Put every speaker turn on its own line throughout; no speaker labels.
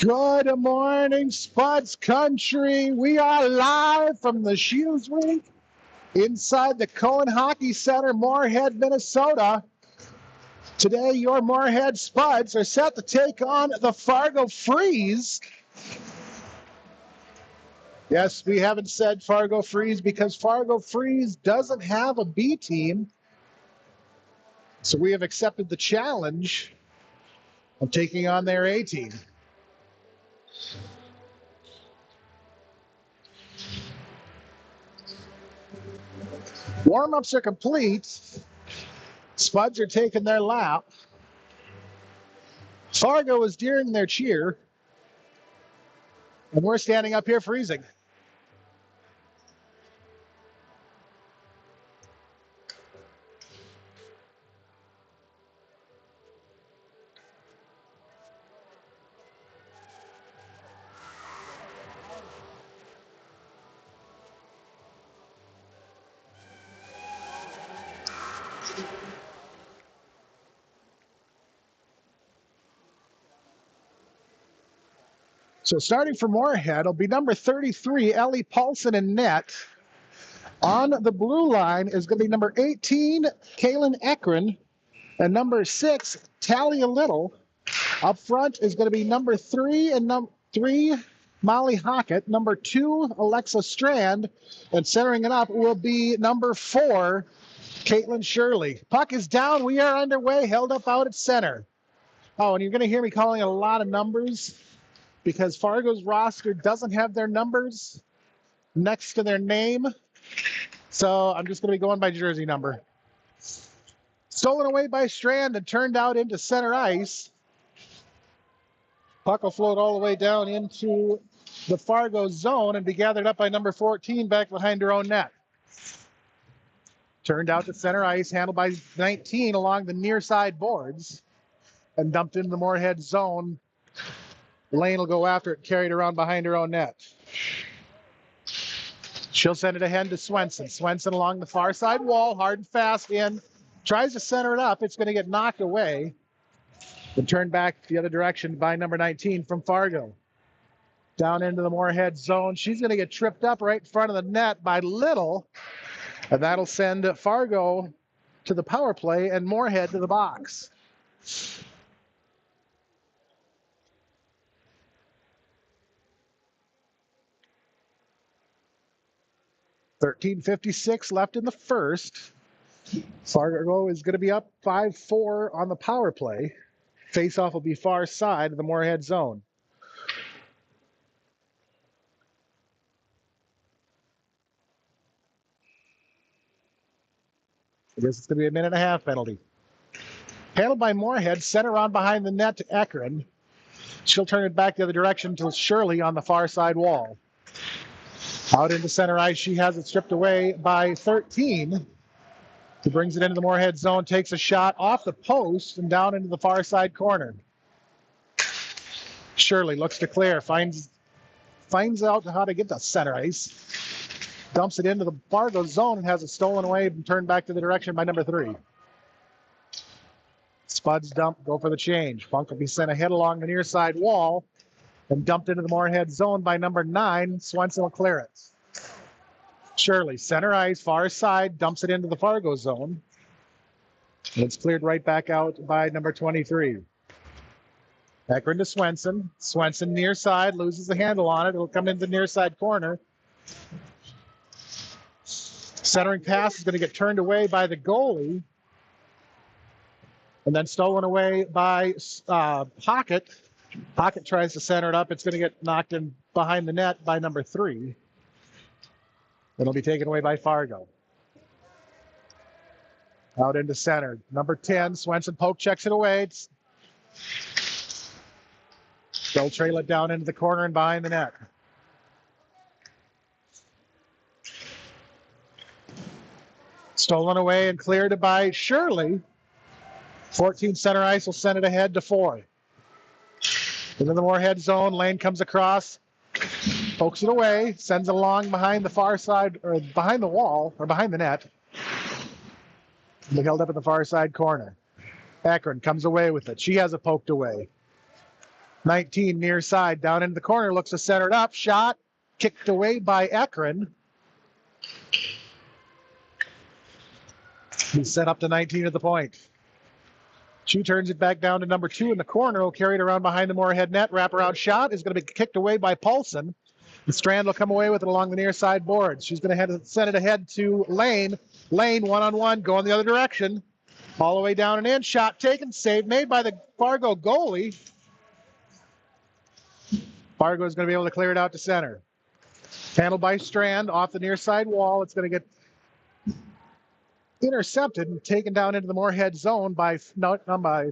Good morning, Spuds Country. We are live from the Shoes Rink inside the Cohen Hockey Center, Moorhead, Minnesota. Today, your Moorhead Spuds are set to take on the Fargo Freeze. Yes, we haven't said Fargo Freeze because Fargo Freeze doesn't have a B team. So we have accepted the challenge of taking on their A team. Warm-ups are complete. Spuds are taking their lap. Fargo is during their cheer. And we're standing up here freezing. So starting for Moorhead, it'll be number 33, Ellie Paulson in net. On the blue line is going to be number 18, Kaylin Ekron, and number 6, Talia Little. Up front is going to be number 3 and number 3, Molly Hockett, number 2, Alexa Strand, and centering it up will be number 4, Caitlin Shirley. Puck is down. We are underway, held up out at center. Oh, and you're going to hear me calling a lot of numbers because Fargo's roster doesn't have their numbers next to their name. So I'm just going to be going by jersey number. Stolen away by Strand and turned out into center ice. Puck will float all the way down into the Fargo zone and be gathered up by number 14 back behind her own net. Turned out to center ice, handled by 19 along the near side boards and dumped into the Moorhead zone. Lane will go after it, carried around behind her own net. She'll send it ahead to Swenson. Swenson along the far side wall, hard and fast in. Tries to center it up. It's going to get knocked away. And turned back the other direction by number 19 from Fargo. Down into the Moorhead zone. She's going to get tripped up right in front of the net by Little. And that'll send Fargo to the power play and Moorhead to the box. 13:56 left in the first. Fargo is going to be up 5-4 on the power play. Face-off will be far side of the Moorhead zone. I guess it's going to be a minute and a half penalty. Handled by Moorhead, center on behind the net to Ekron. She'll turn it back the other direction to Shirley on the far side wall. Out into center ice, she has it stripped away by 13. He brings it into the Moorhead zone, takes a shot off the post and down into the far side corner. Shirley looks to clear, finds out how to get to center ice. Dumps it into the Fargo zone and has it stolen away and turned back to the direction by number 3. Spuds dump, go for the change. Funk will be sent ahead along the near side wall and dumped into the Moorhead zone by number 9. Swenson will clear it. Shirley, center ice, far side, dumps it into the Fargo zone. And it's cleared right back out by number 23. Ekron to Swenson. Swenson near side, loses the handle on it. It'll come into the near side corner. Centering pass is going to get turned away by the goalie. And then stolen away by Hockett. Hockett tries to center it up. It's going to get knocked in behind the net by number 3. It'll be taken away by Fargo. Out into center. Number 10, Swenson poke checks it away. They'll trail it down into the corner and behind the net. Stolen away and cleared by Shirley. 14 center ice will send it ahead to 4. Into the Moorhead zone, Lane comes across, pokes it away, sends it along behind the far side, or behind the wall, or behind the net. They held up at the far side corner. Ekron comes away with it. She has it poked away. 19 near side, down into the corner, looks to center it up. Shot kicked away by Ekron. He's set up to 19 at the point. She turns it back down to number 2 in the corner. Will carry it around behind the Moorhead net. Wraparound shot is going to be kicked away by Paulson. The Strand will come away with it along the near side boards. She's going to send it ahead to Lane. Lane one-on-one, going the other direction. All the way down and in. Shot taken, save made by the Fargo goalie. Fargo is going to be able to clear it out to center. Handled by Strand off the near side wall. It's going to get intercepted and taken down into the Moorhead zone by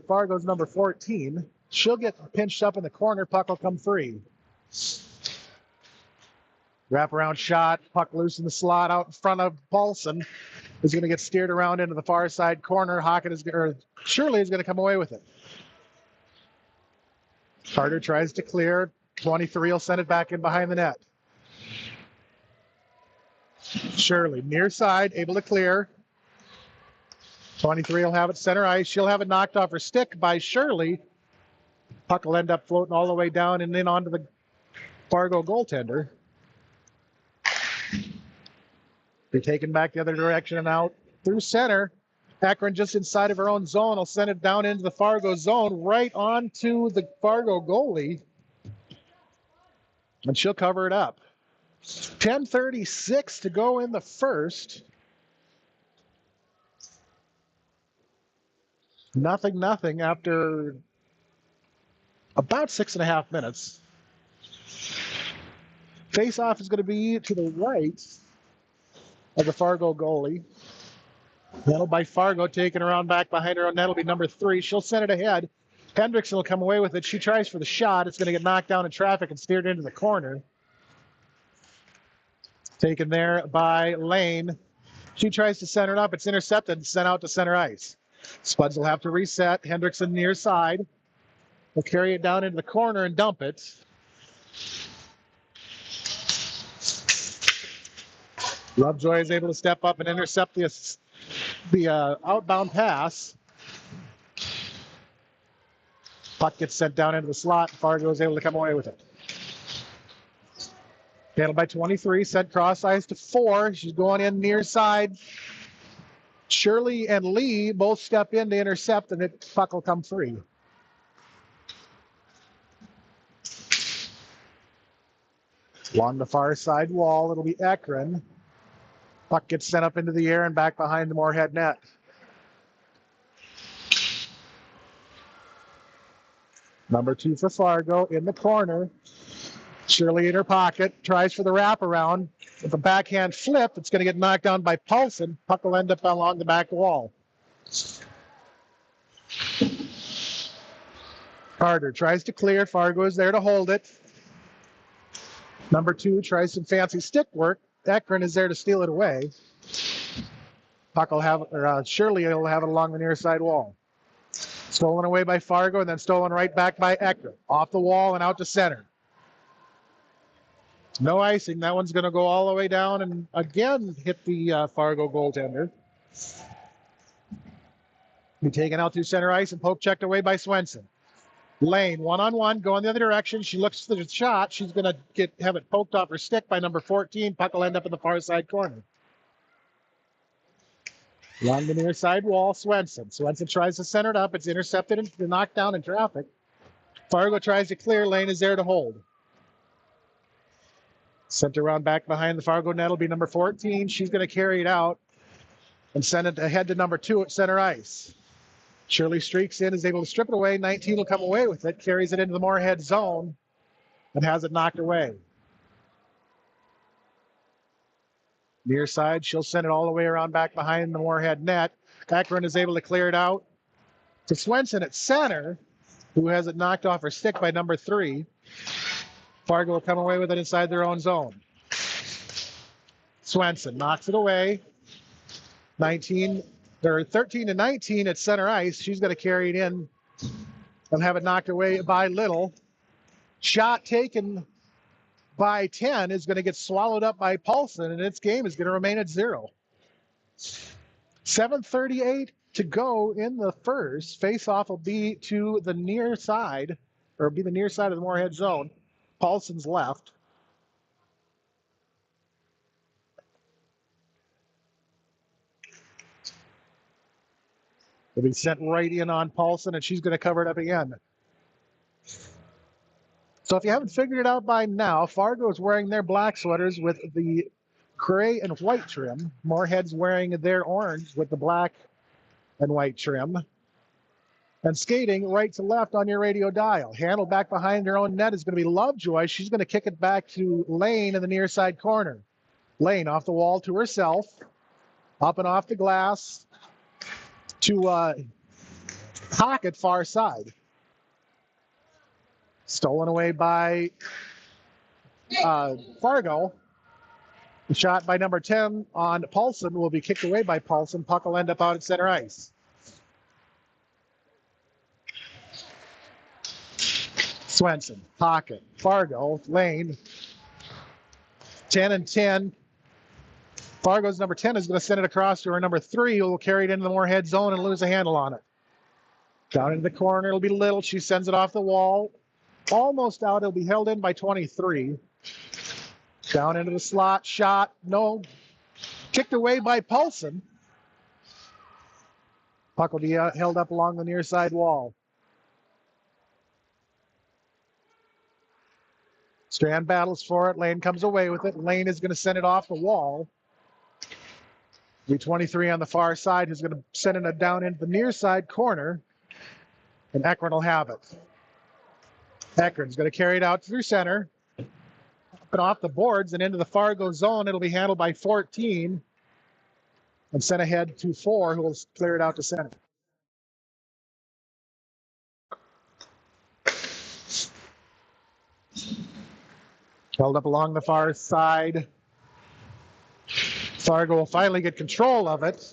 Fargo's number 14. She'll get pinched up in the corner. Puck will come free. Wraparound shot. Puck loose in the slot out in front of Paulson. Is going to get steered around into the far side corner. Shirley is going to come away with it. Carter tries to clear. 23 will send it back in behind the net. Shirley near side, able to clear. 23 will have it center ice. She'll have it knocked off her stick by Shirley. Puck will end up floating all the way down and in onto the Fargo goaltender. They're taken back the other direction and out through center. Ekron just inside of her own zone will send it down into the Fargo zone, right onto the Fargo goalie. And she'll cover it up. 10:36 to go in the first. Nothing after about 6.5 minutes. Face-off is going to be to the right of the Fargo goalie. Handled by Fargo, taken around back behind her own net will be number 3. She'll send it ahead. Hendrickson will come away with it. She tries for the shot. It's going to get knocked down in traffic and steered into the corner. Taken there by Lane. She tries to center it up. It's intercepted and sent out to center ice. Spuds will have to reset. Hendrickson near side. Will carry it down into the corner and dump it. Lovejoy is able to step up and intercept the outbound pass. Puck gets sent down into the slot. Fargo is able to come away with it. Handled by 23, sent cross ice to 4. She's going in near side. Shirley and Lee both step in to intercept, and the puck will come free. Along the far side wall, it'll be Ekron. Puck gets sent up into the air and back behind the Moorhead net. Number 2 for Fargo in the corner. Shirley in her pocket, tries for the wraparound. With a backhand flip, it's going to get knocked down by Paulson. Puck will end up along the back wall. Carter tries to clear. Fargo is there to hold it. Number 2 tries some fancy stick work. Ekron is there to steal it away. Puck will have, Shirley will have it along the near side wall. Stolen away by Fargo and then stolen right back by Ekron. Off the wall and out to center. No icing. That one's going to go all the way down and again hit the Fargo goaltender. Be taken out through center ice and poke checked away by Swenson. Lane, one-on-one, going the other direction. She looks for the shot. She's going to have it poked off her stick by number 14. Puck will end up in the far side corner. Along the near side wall, Swenson. Swenson tries to center it up. It's intercepted and knocked down in traffic. Fargo tries to clear. Lane is there to hold. Sent around back behind the Fargo net will be number 14. She's going to carry it out and send it ahead to number 2 at center ice. Shirley streaks in, is able to strip it away. 19 will come away with it, carries it into the Moorhead zone, and has it knocked away. Near side, she'll send it all the way around back behind the Moorhead net. Ekron is able to clear it out to Swenson at center, who has it knocked off her stick by number 3. Fargo will come away with it inside their own zone. Swenson knocks it away. 13 to 19 at center ice. She's going to carry it in and have it knocked away by Little. Shot taken by 10 is going to get swallowed up by Paulson, and its game is going to remain at 0. 7:38 to go in the first. Face-off will be to the near side, or be the near side of the Moorhead zone. Paulson's left. It'll be sent right in on Paulson, and she's going to cover it up again. So if you haven't figured it out by now, Fargo is wearing their black sweaters with the gray and white trim. Moorhead's wearing their orange with the black and white trim. And skating right to left on your radio dial. Handle back behind her own net is going to be Lovejoy. She's going to kick it back to Lane in the near side corner. Lane off the wall to herself. Up and off the glass to pocket far side. Stolen away by Fargo. The shot by number 10 on Paulson will be kicked away by Paulson. Puck will end up out at center ice. Swenson, pocket, Fargo, Lane, 10 and 10. Fargo's number 10 is going to send it across to her number 3, who will carry it into the Moorhead zone and lose a handle on it. Down into the corner, it'll be Little. She sends it off the wall. Almost out, it'll be held in by 23. Down into the slot, shot, no. Kicked away by Paulson. Puck will be held up along the near side wall. Strand battles for it. Lane comes away with it. Lane is going to send it off the wall. Be 23 on the far side, who's going to send it down into the near side corner. And Ekron will have it. Ekron's going to carry it out through center. Up and off the boards and into the Fargo zone. It'll be handled by 14. And sent ahead to 4, who will clear it out to center. Held up along the far side. Fargo will finally get control of it.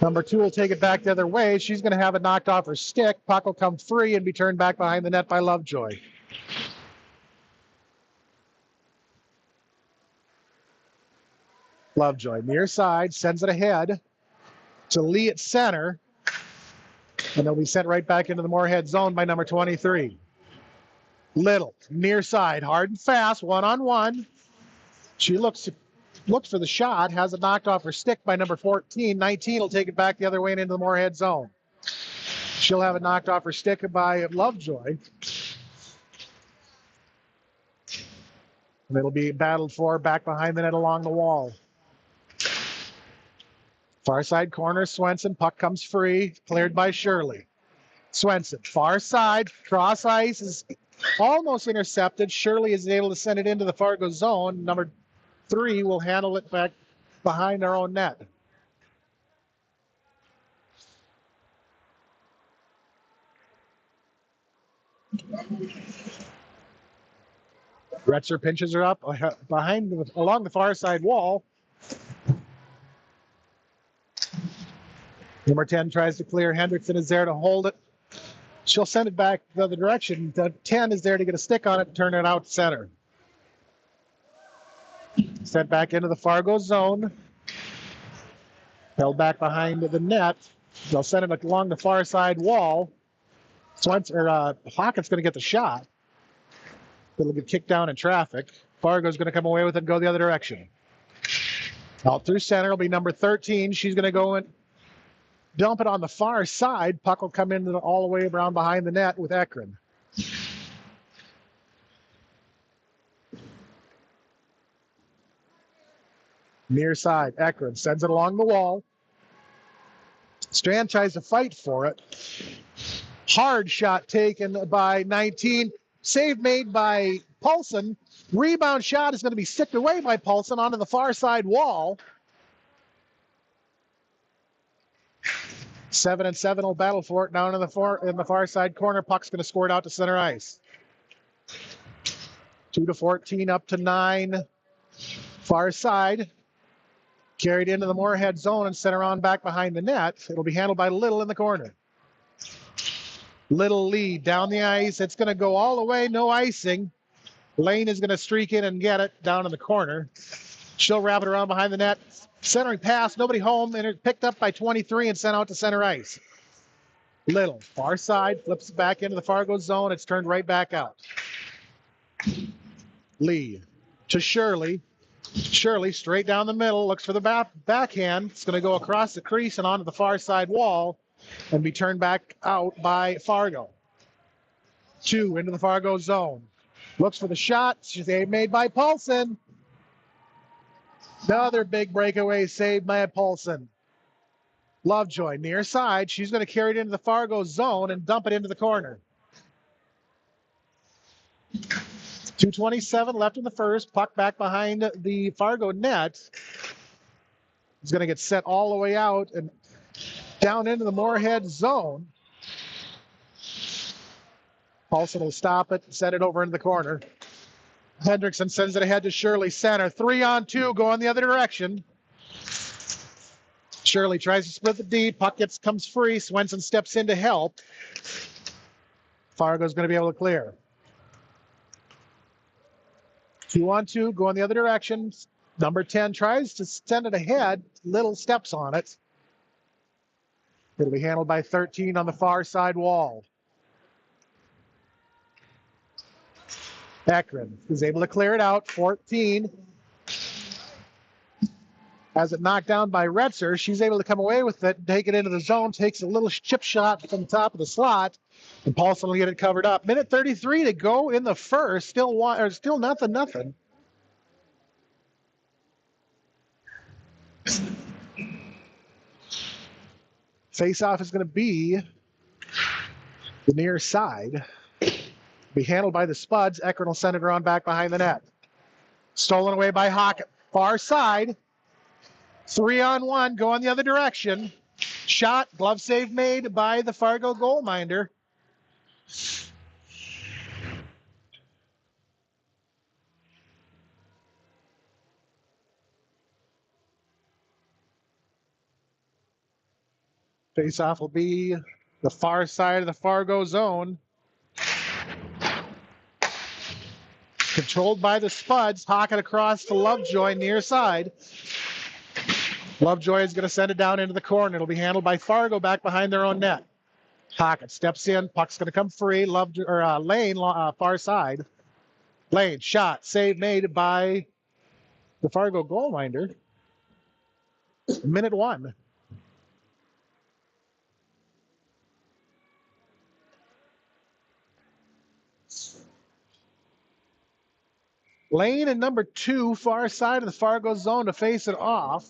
Number 2 will take it back the other way. She's going to have it knocked off her stick. Puck will come free and be turned back behind the net by Lovejoy. Lovejoy, near side, sends it ahead to Lee at center. And they'll be sent right back into the Moorhead zone by number 23. Little, near side, hard and fast, one-on-one. She looks for the shot, has it knocked off her stick by number 14. 19 will take it back the other way and into the Moorhead zone. She'll have it knocked off her stick by Lovejoy. And it'll be battled for back behind the net along the wall. Far side corner, Swenson, puck comes free, cleared by Shirley. Swenson, far side, cross ice is almost intercepted. Shirley is able to send it into the Fargo zone. Number 3 will handle it back behind their own net. Retzer pinches her up along the far side wall. Number 10 tries to clear. Hendrickson is there to hold it. She'll send it back the other direction. The 10 is there to get a stick on it and turn it out to center. Sent back into the Fargo zone. Held back behind the net. They'll send it along the far side wall. Hockett's going to get the shot. It'll get kicked down in traffic. Fargo's going to come away with it and go the other direction. Out through center will be number 13. She's going to go and dump it on the far side. Puck will come in all the way around behind the net with Ekron. Near side, Ekron sends it along the wall. Strand tries to fight for it. Hard shot taken by 19. Save made by Paulson. Rebound shot is going to be sicked away by Paulson onto the far side wall. 7 and 7 will battle for it down in the far side corner. Puck's going to score it out to center ice. 2-14 up to 9. Far side. Carried into the Moorhead zone and sent around back behind the net. It'll be handled by Little in the corner. Little lead down the ice. It's going to go all the way, no icing. Lane is going to streak in and get it down in the corner. She'll wrap it around behind the net. Centering pass, nobody home, and it's picked up by 23 and sent out to center ice. Little, far side, flips it back into the Fargo zone. It's turned right back out. Lee to Shirley. Shirley straight down the middle, looks for the backhand. It's going to go across the crease and onto the far side wall and be turned back out by Fargo. 2 into the Fargo zone. Looks for the shot. She's made by Paulson. Another big breakaway saved by Paulson. Lovejoy near side. She's going to carry it into the Fargo zone and dump it into the corner. 2:27 left in the first. Puck back behind the Fargo net. He's going to get set all the way out and down into the Moorhead zone. Paulson will stop it, set it over into the corner. Hendrickson sends it ahead to Shirley center. 3-on-2 going the other direction. Shirley tries to split the D. Puck comes free. Swenson steps in to help. Fargo's going to be able to clear. 2-on-2 going the other direction. Number 10 tries to send it ahead. Little steps on it. It'll be handled by 13 on the far side wall. Ekron is able to clear it out. 14 has it knocked down by Retzer. She's able to come away with it and take it into the zone. Takes a little chip shot from the top of the slot, and Paulson will get it covered up. Minute 33 to go in the first. Still nothing. Face-off is going to be the near side. Be handled by the Spuds. Ekron will send it around back behind the net. Stolen away by Hockett. Far side. 3-on-1 going the other direction. Shot, glove save made by the Fargo goalminder. Face-off will be the far side of the Fargo zone. Controlled by the Spuds. Hockett across to Lovejoy near side. Lovejoy is going to send it down into the corner. It'll be handled by Fargo back behind their own net. Hockett steps in. Puck's going to come free. Lane, far side. Lane, shot, save made by the Fargo goalminder. Minute 1. Lane and number 2, far side of the Fargo zone to face it off.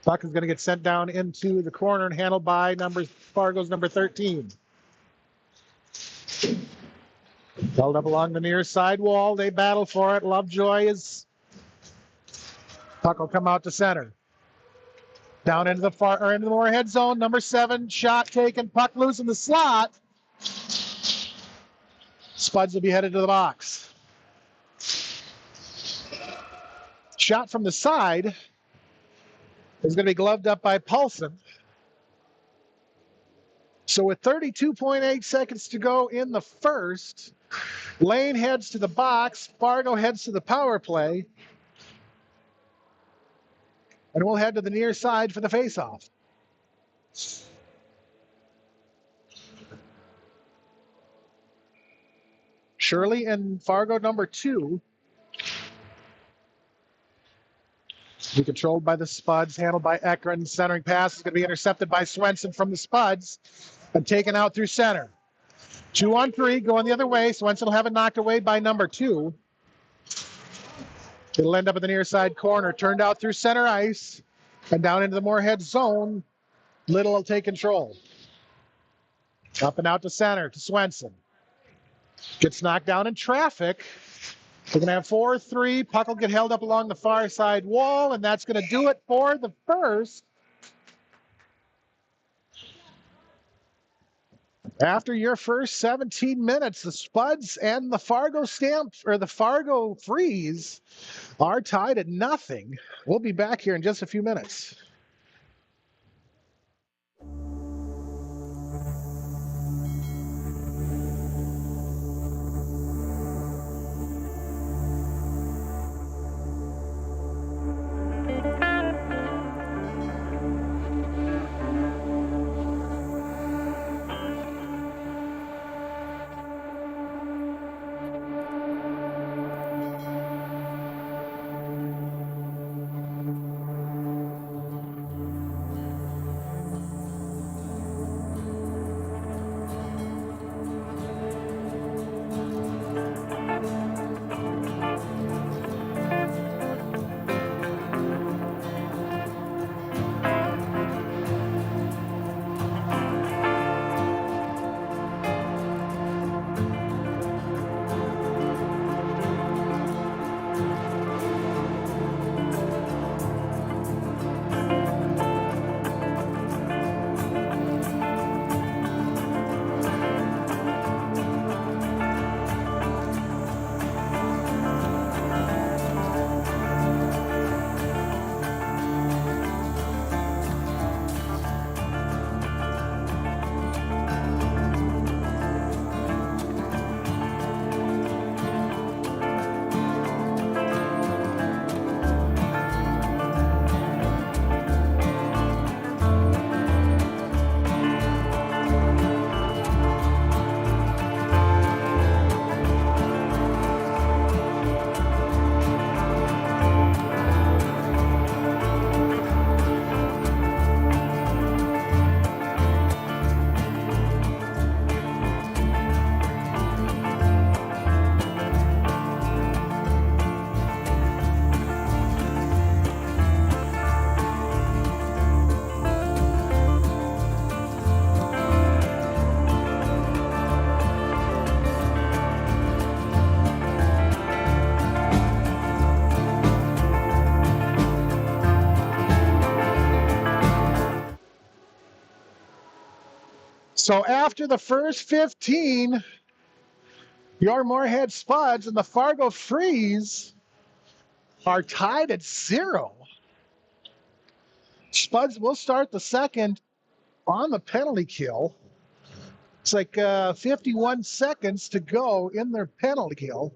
Puck is going to get sent down into the corner and handled by Fargo's number 13. Held up along the near side wall. They battle for it. Lovejoy is. Puck will come out to center. Down into the into the Moorhead zone. Number 7, shot taken. Puck loose in the slot. Spuds will be headed to the box. Shot from the side is going to be gloved up by Paulson. So with 32.8 seconds to go in the first, Lane heads to the box. Fargo heads to the power play. And we'll head to the near side for the faceoff. Shirley and Fargo number 2. Be controlled by the Spuds, handled by Ekron. Centering pass is going to be intercepted by Swenson from the Spuds and taken out through center. 2-on-3 going the other way. Swenson will have it knocked away by number 2. It'll end up in the near side corner. Turned out through center ice and down into the Moorhead zone. Little will take control. Up and out to center to Swenson. Gets knocked down in traffic. We're going to have 4-3. Puck will get held up along the far side wall, and that's going to do it for the first. After your first 17 minutes, the Spuds and the Fargo Fargo Freeze are tied at 0. We'll be back here in just a few minutes. So after the first 15, your Moorhead Spuds and the Fargo Freeze are tied at 0. Spuds will start the second on the penalty kill. It's like 51 seconds to go in their penalty kill.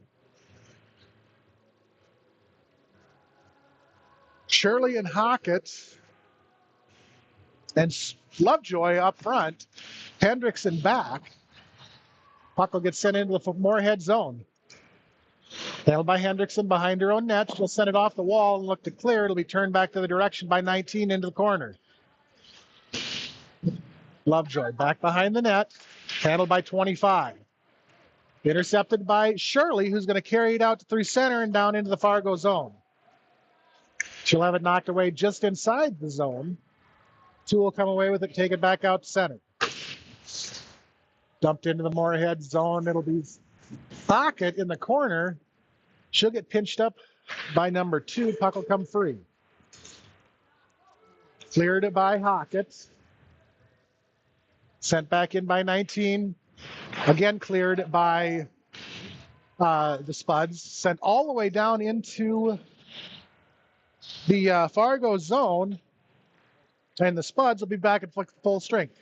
Shirley and Hockett and Lovejoy up front. Hendrickson back. Puck will get sent into the Moorhead zone. Held by Hendrickson behind her own net. She'll send it off the wall and look to clear. It'll be turned back to the direction by 19 into the corner. Lovejoy back behind the net. Handled by 25. Intercepted by Shirley, who's going to carry it out through center and down into the Fargo zone. She'll have it knocked away just inside the zone. Two will come away with it, take it back out to center. Dumped into the Moorhead zone. It'll be Pocket in the corner. She'll get pinched up by number 2. Puck will come free. Cleared by Hockett. Sent back in by 19. Again cleared by the Spuds. Sent all the way down into the Fargo zone. And the Spuds will be back at full strength.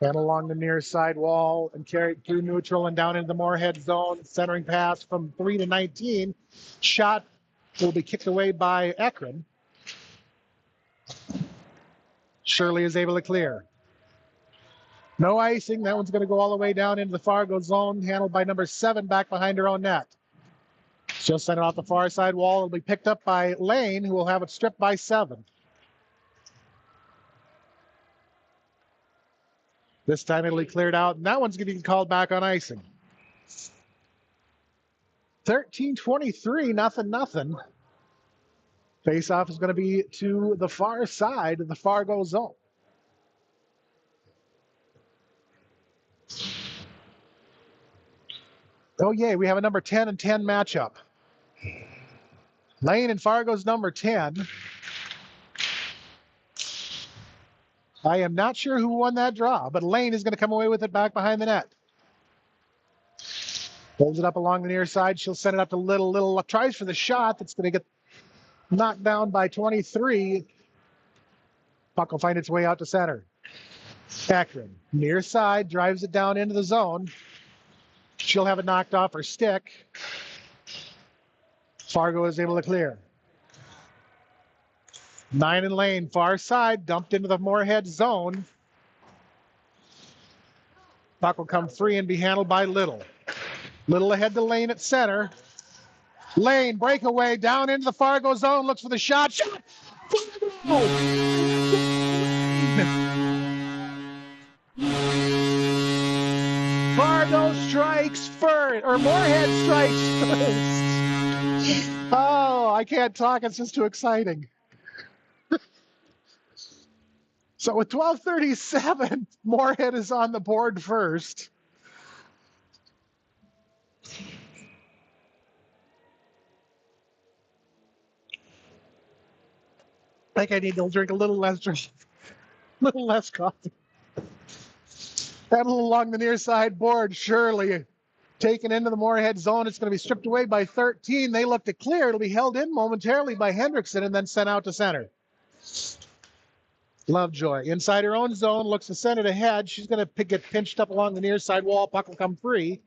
And along the near side wall and carried through neutral and down into the Moorhead zone. Centering pass from 3 to 19. Shot will be kicked away by Ekron. Shirley is able to clear. No icing. That one's going to go all the way down into the Fargo zone, handled by number 7 back behind her own net. She'll send it off the far side wall. It'll be picked up by Lane, who will have it stripped by 7. This time it'll be cleared out, and that one's going to be called back on icing. 13-23, nothing. Face-off is going to be to the far side of the Fargo zone. Oh, yay, we have a number 10 and 10 matchup. Lane and Fargo's number 10. I am not sure who won that draw, but Lane is going to come away with it back behind the net. Holds it up along the near side. She'll send it up to Little tries for the shot. That's going to get knocked down by 23. Puck will find its way out to center. Ekron, near side, drives it down into the zone. She'll have it knocked off her stick. Fargo is able to clear. 9 and Lane, far side, dumped into the Moorhead zone. Puck will come free and be handled by Little. Little ahead to Lane at center. Lane, breakaway, down into the Fargo zone, looks for the shot. Shot! Fargo strikes first, or Moorhead strikes first. Oh, I can't talk, it's just too exciting. So with 12:37, Moorhead is on the board first. I think I need to drink a little less coffee. That along the near side board, Shirley taken into the Moorhead zone. It's going to be stripped away by 13. They look to clear. It'll be held in momentarily by Hendrickson and then sent out to center. Lovejoy inside her own zone, looks to send it ahead. She's going to get pinched up along the near side wall. Puck will come free.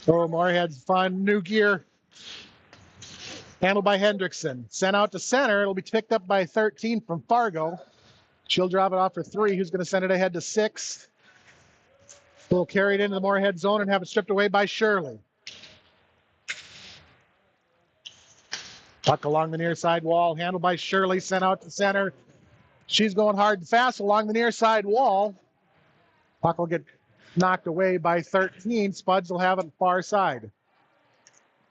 Oh, Moorhead's fun new gear. Handled by Hendrickson. Sent out to center. It'll be picked up by 13 from Fargo. She'll drop it off for 3. Who's going to send it ahead to 6? We'll carry it into the Moorhead zone and have it stripped away by Shirley. Puck along the near side wall. Handled by Shirley. Sent out to center. She's going hard and fast along the near side wall. Puck will get knocked away by 13. Spuds will have it far side.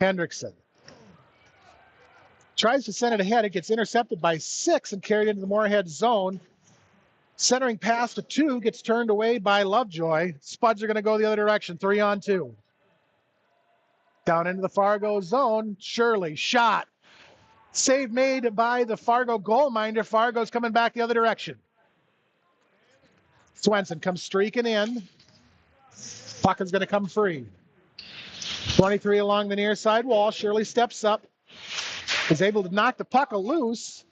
Hendrickson tries to send it ahead. It gets intercepted by 6 and carried into the Moorhead zone. Centering pass to 2 gets turned away by Lovejoy. Spuds are going to go the other direction. 3-on-2. Down into the Fargo zone. Shirley, shot. Save made by the Fargo goal minder. Fargo's coming back the other direction. Swenson comes streaking in. Puck is going to come free. 23 along the near side wall. Shirley steps up. Is able to knock the puck loose.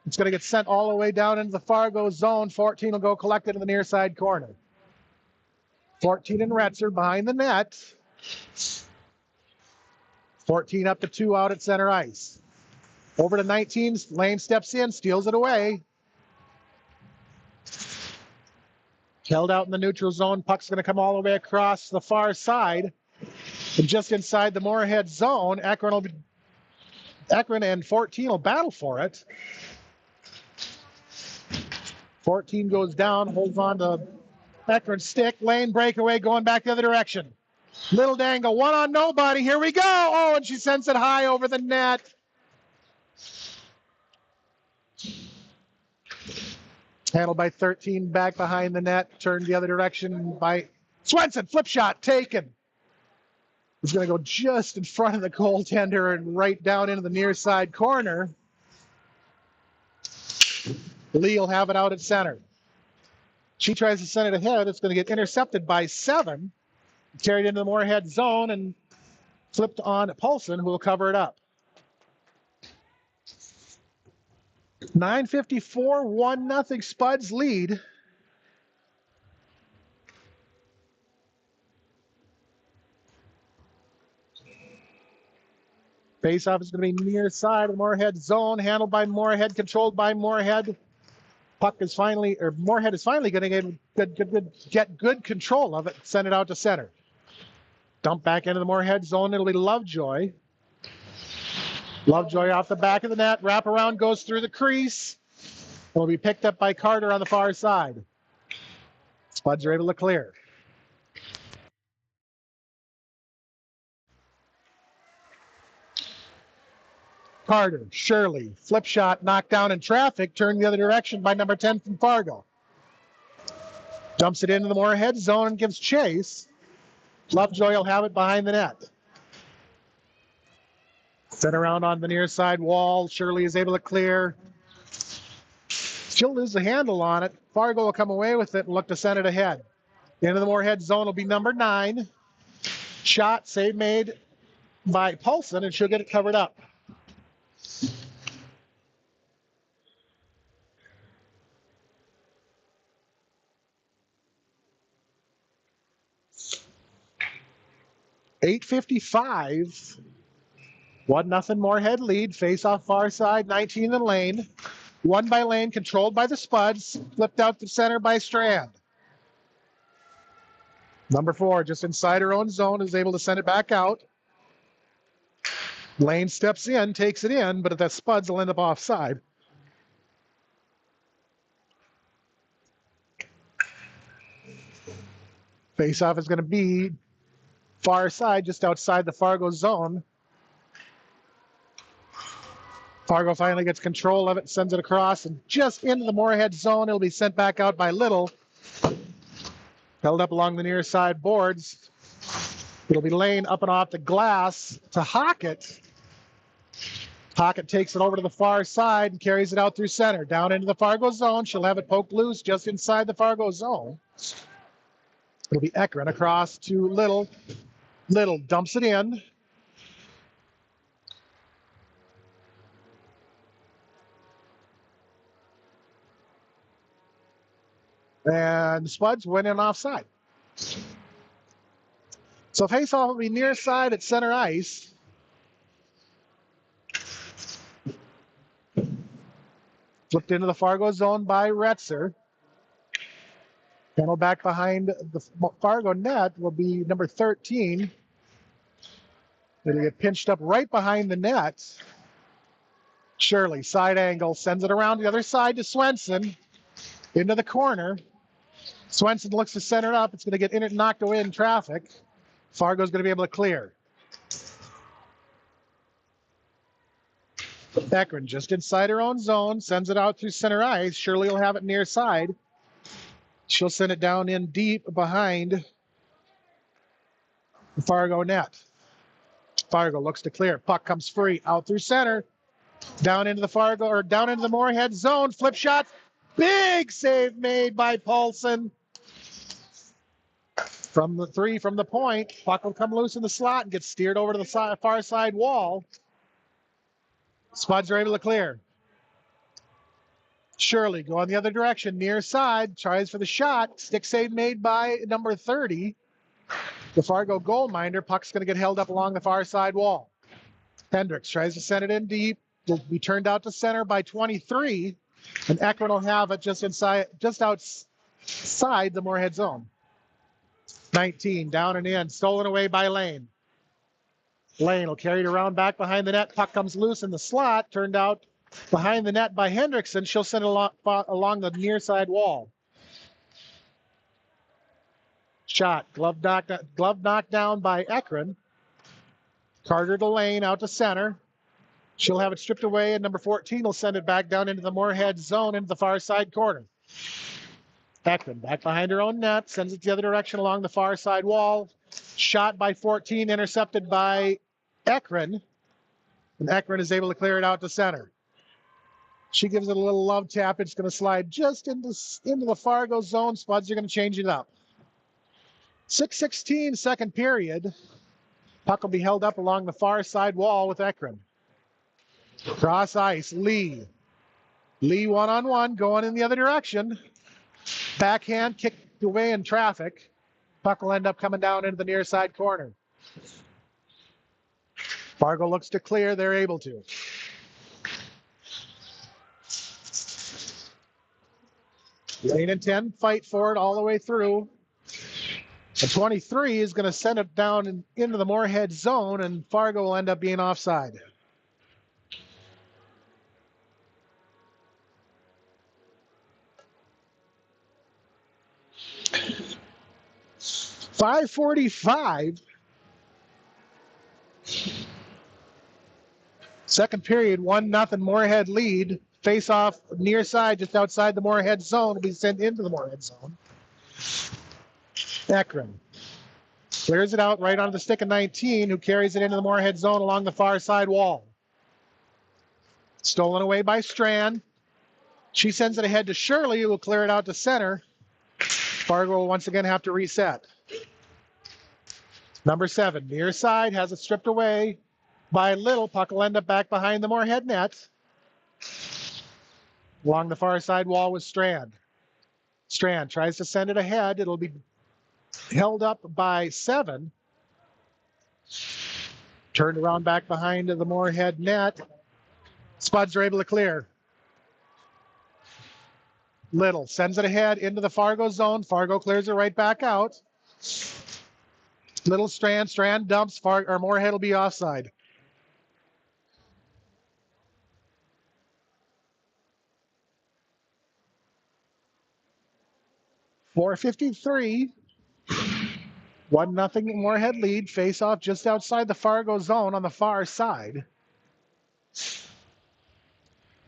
It's going to get sent all the way down into the Fargo zone. 14 will go collected in the near side corner. 14 and Retzer behind the net. 14 up to 2 out at center ice. Over to 19. Lane steps in, steals it away. Held out in the neutral zone. Puck's going to come all the way across the far side. And just inside the Moorhead zone, Akron and 14 will battle for it. 14 goes down, holds on to Akron's stick. Lane breakaway going back the other direction. Little dangle, one on nobody. Here we go. Oh, and she sends it high over the net. Handled by 13 back behind the net. Turned the other direction by Swenson. Flip shot taken. It's going to go just in front of the goaltender and right down into the near side corner. Lee will have it out at center. She tries to send it ahead. It's going to get intercepted by 7. Carried into the Moorhead zone and flipped on Paulson, who will cover it up. 9:54, 1-0 Spuds lead. Faceoff is going to be near side of the Moorhead zone, handled by Moorhead, controlled by Moorhead. Moorhead is finally going to get good control of it, send it out to center. Dump back into the Moorhead zone. It'll be Lovejoy. Lovejoy off the back of the net. Wraparound goes through the crease. Will be picked up by Carter on the far side. Spuds are able to clear. Carter, Shirley, flip shot, knocked down in traffic, turned the other direction by number 10 from Fargo. Dumps it into the Moorhead zone and gives chase. Lovejoy will have it behind the net. Sent around on the near side wall. Shirley is able to clear. She'll lose the handle on it. Fargo will come away with it and look to send it ahead. Into the Moorhead zone will be number 9. Shot, save made by Paulson, and she'll get it covered up. .855. 1-0 Moorhead lead. Face off far side, 19 in Lane. Won by Lane, controlled by the Spuds. Flipped out to center by Strand. Number 4, just inside her own zone, is able to send it back out. Lane steps in, takes it in, but the Spuds will end up offside. Face-off is going to be far side, just outside the Fargo zone. Fargo finally gets control of it, sends it across, and just into the Moorhead zone. It'll be sent back out by Little. Held up along the near side boards. It'll be Lane up and off the glass to Hockett. Hockett takes it over to the far side and carries it out through center. Down into the Fargo zone. She'll have it poked loose just inside the Fargo zone. It'll be Ekron across to Little. Little dumps it in. And Spuds went in offside. So face-off will be near side at center ice. Flipped into the Fargo zone by Retzer. Handle back behind the Fargo net will be number 13. It'll get pinched up right behind the net. Shirley, side angle, sends it around the other side to Swenson. Into the corner. Swenson looks to center it up. It's going to get knocked away in traffic. Fargo's going to be able to clear. Ekron just inside her own zone, sends it out through center ice. Shirley will have it near side. She'll send it down in deep behind the Fargo net. Fargo looks to clear. Puck comes free. Out through center. Down into the Fargo, or down into the Moorhead zone. Flip shot. Big save made by Paulson. From the three, from the point. Puck will come loose in the slot and get steered over to the far side wall. Spuds are able to clear. Shirley going the other direction, near side, tries for the shot. Stick save made by number 30. The Fargo goalminder. Puck's going to get held up along the far side wall. Hendricks tries to send it in deep. Will be turned out to center by 23. And Ekman will have it just outside the Moorhead zone. 19, down and in, stolen away by Lane. Lane will carry it around back behind the net. Puck comes loose in the slot. Turned out behind the net by Hendrickson. She'll send it along the near side wall. Shot. Glove knocked down by Ekman. Carter to Lane, out to center. She'll have it stripped away, and number 14 will send it back down into the Moorhead zone into the far side corner. Ekman back behind her own net, sends it the other direction along the far side wall. Shot by 14, intercepted by Ekman. And Ekman is able to clear it out to center. She gives it a little love tap. It's going to slide just into the Fargo zone. Spuds are going to change it up. 6:16, second period. Puck will be held up along the far side wall with Ekman. Cross ice, Lee. Lee one-on-one, going in the other direction. Backhand kicked away in traffic. Puck will end up coming down into the near side corner. Fargo looks to clear. They're able to. Lane and 10 fight for it all the way through. The 23 is going to send it down into the Moorhead zone, and Fargo will end up being offside. .545. Second period, 1-0 Moorhead lead. Face off near side, just outside the Moorhead zone. Will be sent into the Moorhead zone. Ekman clears it out right onto the stick of 19, who carries it into the Moorhead zone along the far side wall. Stolen away by Strand. She sends it ahead to Shirley, who will clear it out to center. Fargo will once again have to reset. Number 7, near side, has it stripped away by Little. Puck will end up back behind the Moorhead net. Along the far side wall with Strand. Strand tries to send it ahead. It'll be held up by 7. Turned around back behind the Moorhead net. Spuds are able to clear. Little sends it ahead into the Fargo zone. Fargo clears it right back out. Little Strand dumps. Moorhead will be offside. .453. 1-0 Moorhead lead. Face off just outside the Fargo zone on the far side.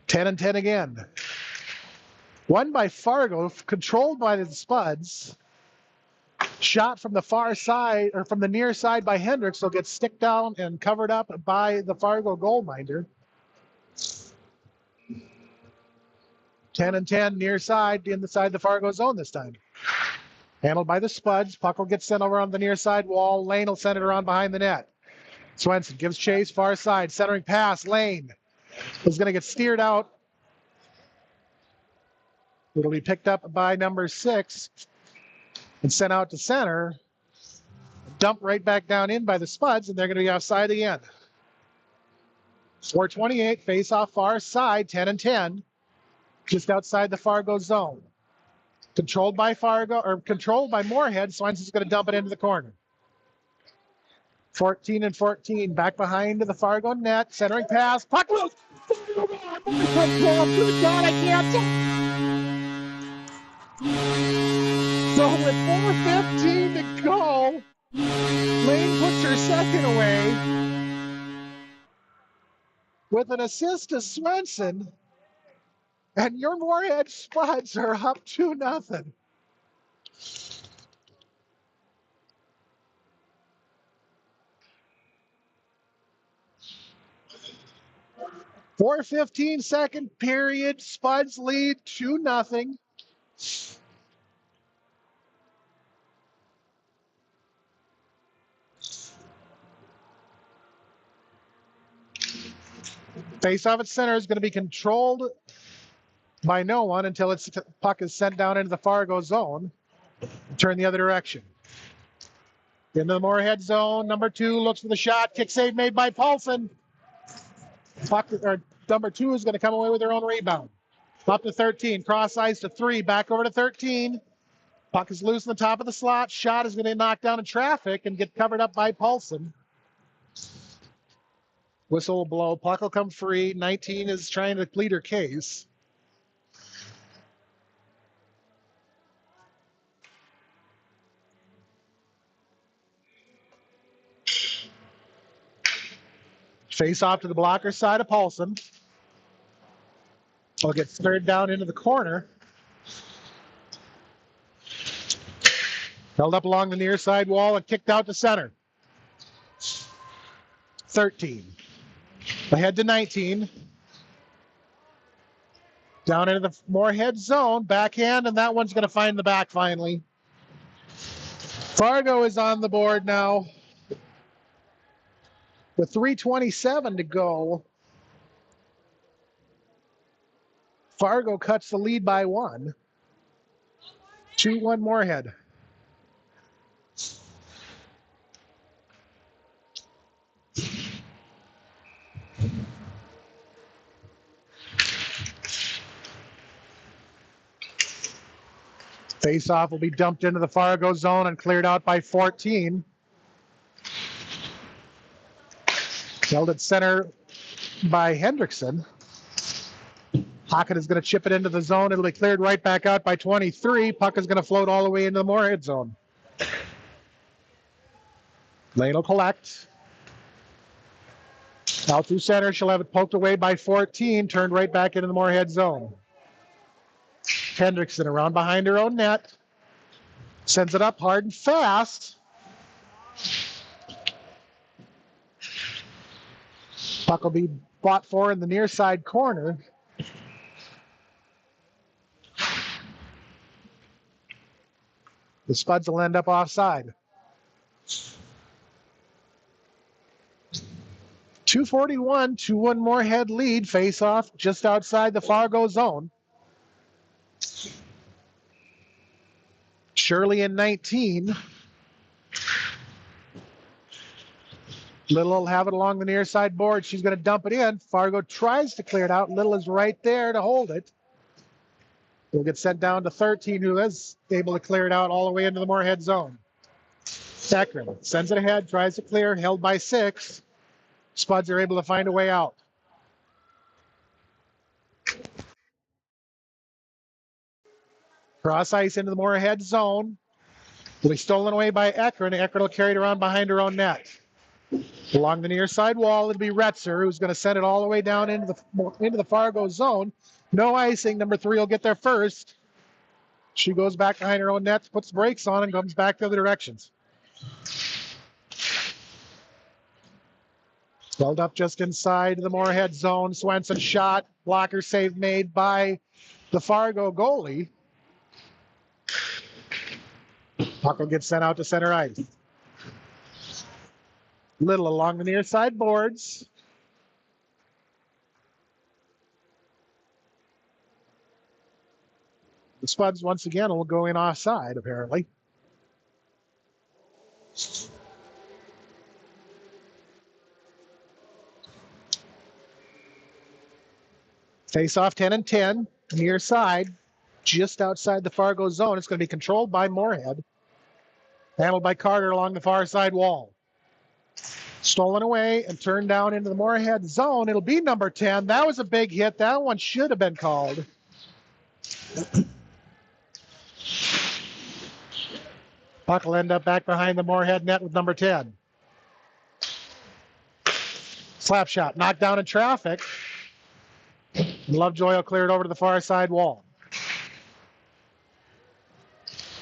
10-10 again. Won by Fargo, controlled by the Spuds. Shot from the far side, or from the near side by Hendricks, will get sticked down and covered up by the Fargo goalminder. 10-10 near side, inside the Fargo zone this time. Handled by the Spuds. Puck will get sent over on the near side wall. Lane will send it around behind the net. Swenson gives chase, far side, centering pass. Lane is going to get steered out. It'll be picked up by number 6 and sent out to center. Dumped right back down in by the Spuds, and they're going to be offside again. 4:28, face off far side, 10-10, just outside the Fargo zone. Controlled by Moorhead. Swenson's going to dump it into the corner. 14-14, back behind the Fargo net, centering pass. Puck loose. Good God, I can't. So with 4:15 to go, Lane puts her second away with an assist to Swenson, and your Moorhead Spuds are up 2-0. 4:15 second period. Spuds lead 2-0. Face off at center is going to be controlled by no one until its puck is sent down into the Fargo zone. Turn the other direction. Into the Moorhead zone. Number 2 looks for the shot. Kick save made by Paulson. Puck, or number 2 is going to come away with their own rebound. Up to 13. Cross ice to 3. Back over to 13. Puck is loose in the top of the slot. Shot is going to knock down in traffic and get covered up by Paulson. Whistle will blow. Puck will come free. 19 is trying to plead her case. Face off to the blocker side of Paulson. Will get stirred down into the corner. Held up along the near side wall and kicked out to center. 13. Ahead to 19. Down into the Moorhead zone. Backhand, and that one's going to find the back finally. Fargo is on the board now. With 3:27 to go. Fargo cuts the lead by 1. 2-1 Moorhead. Face-off will be dumped into the Fargo zone and cleared out by 14. Held at center by Hendrickson. Hockett is going to chip it into the zone. It'll be cleared right back out by 23. Puck is going to float all the way into the Moorhead zone. Lane will collect. Out through center. She'll have it poked away by 14. Turned right back into the Moorhead zone. Hendrickson around behind her own net. Sends it up hard and fast. Puck will be fought for in the near side corner. The Spuds will end up offside. 2:41, 2-1 Moorhead lead. Face off just outside the Fargo zone. Shirley in 19. Little will have it along the near side board. She's going to dump it in. Fargo tries to clear it out. Little is right there to hold it. It'll get sent down to 13, who is able to clear it out all the way into the Moorhead zone. Ekron sends it ahead, tries to clear, held by 6. Spuds are able to find a way out. Cross ice into the Moorhead zone. Will be stolen away by Ekron. Ekron will carry it around behind her own net. Along the near side wall, it'll be Retzer, who's going to send it all the way down into the Fargo zone. No icing. Number 3 will get there first. She goes back behind her own net, puts brakes on, and comes back the other directions. Held up just inside the Moorhead zone. Swenson shot. Blocker save made by the Fargo goalie. Puck will get sent out to center ice. Little along the near side boards. The Spuds once again will go in offside, apparently. Face off 10 and 10, near side, just outside the Fargo zone. It's going to be controlled by Moorhead. Handled by Carter along the far side wall. Stolen away and turned down into the Moorhead zone. It'll be number 10. That was a big hit. That one should have been called. Puck will end up back behind the Moorhead net with number 10. Slap shot, knocked down in traffic. Lovejoy will clear it over to the far side wall.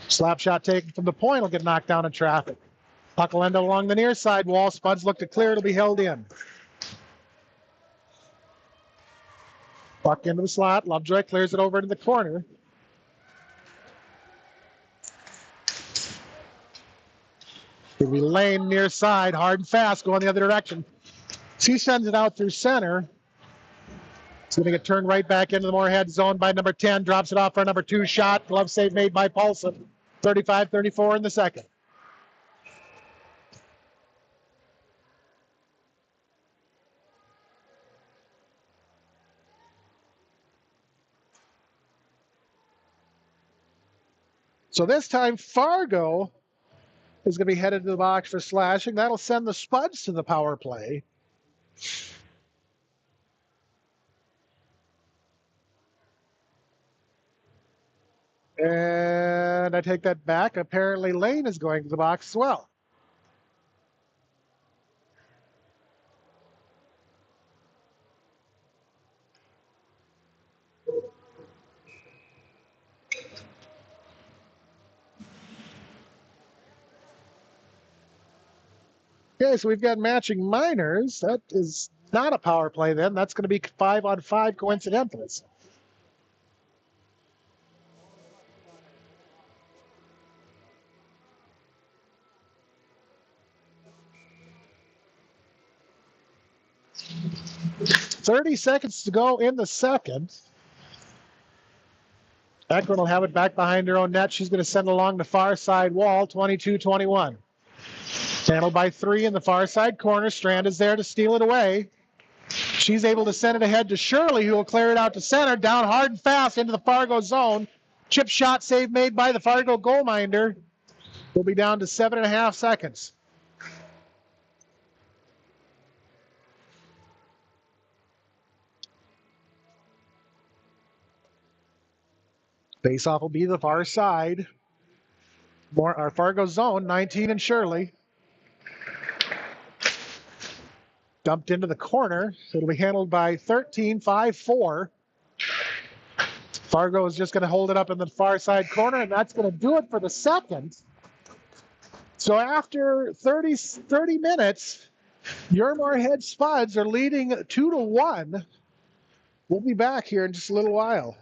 Slap shot taken from the point will get knocked down in traffic. Puck will end up along the near side wall. Spuds look to clear. It'll be held in. Puck into the slot. Lovejoy clears it over into the corner. It'll be Lane near side, hard and fast, going the other direction. She sends it out through center. It's going to get turned right back into the Moorhead zone by number 10. Drops it off for a number 2 shot. Glove save made by Paulson. 35-34 in the second. So this time, Fargo is going to be headed to the box for slashing. That'll send the Spuds to the power play. And I take that back. Apparently, Lane is going to the box as well. Okay, so we've got matching minors. That is not a power play then. That's going to be 5-on-5 coincidentals. .30 seconds to go in the second. Ekman will have it back behind her own net. She's going to send along the far side wall, 22-21. Handled by 3 in the far side corner. Strand is there to steal it away. She's able to send it ahead to Shirley, who will clear it out to center. Down hard and fast into the Fargo zone. Chip shot save made by the Fargo goalminder. We'll be down to 7.5 seconds. Face-off will be the far side. Our Fargo zone, 19 and Shirley. Dumped into the corner. It'll be handled by 13, 5-4. Fargo is just going to hold it up in the far side corner, and that's going to do it for the second. So after 30 minutes, your Moorhead Spuds are leading 2-1. We'll be back here in just a little while.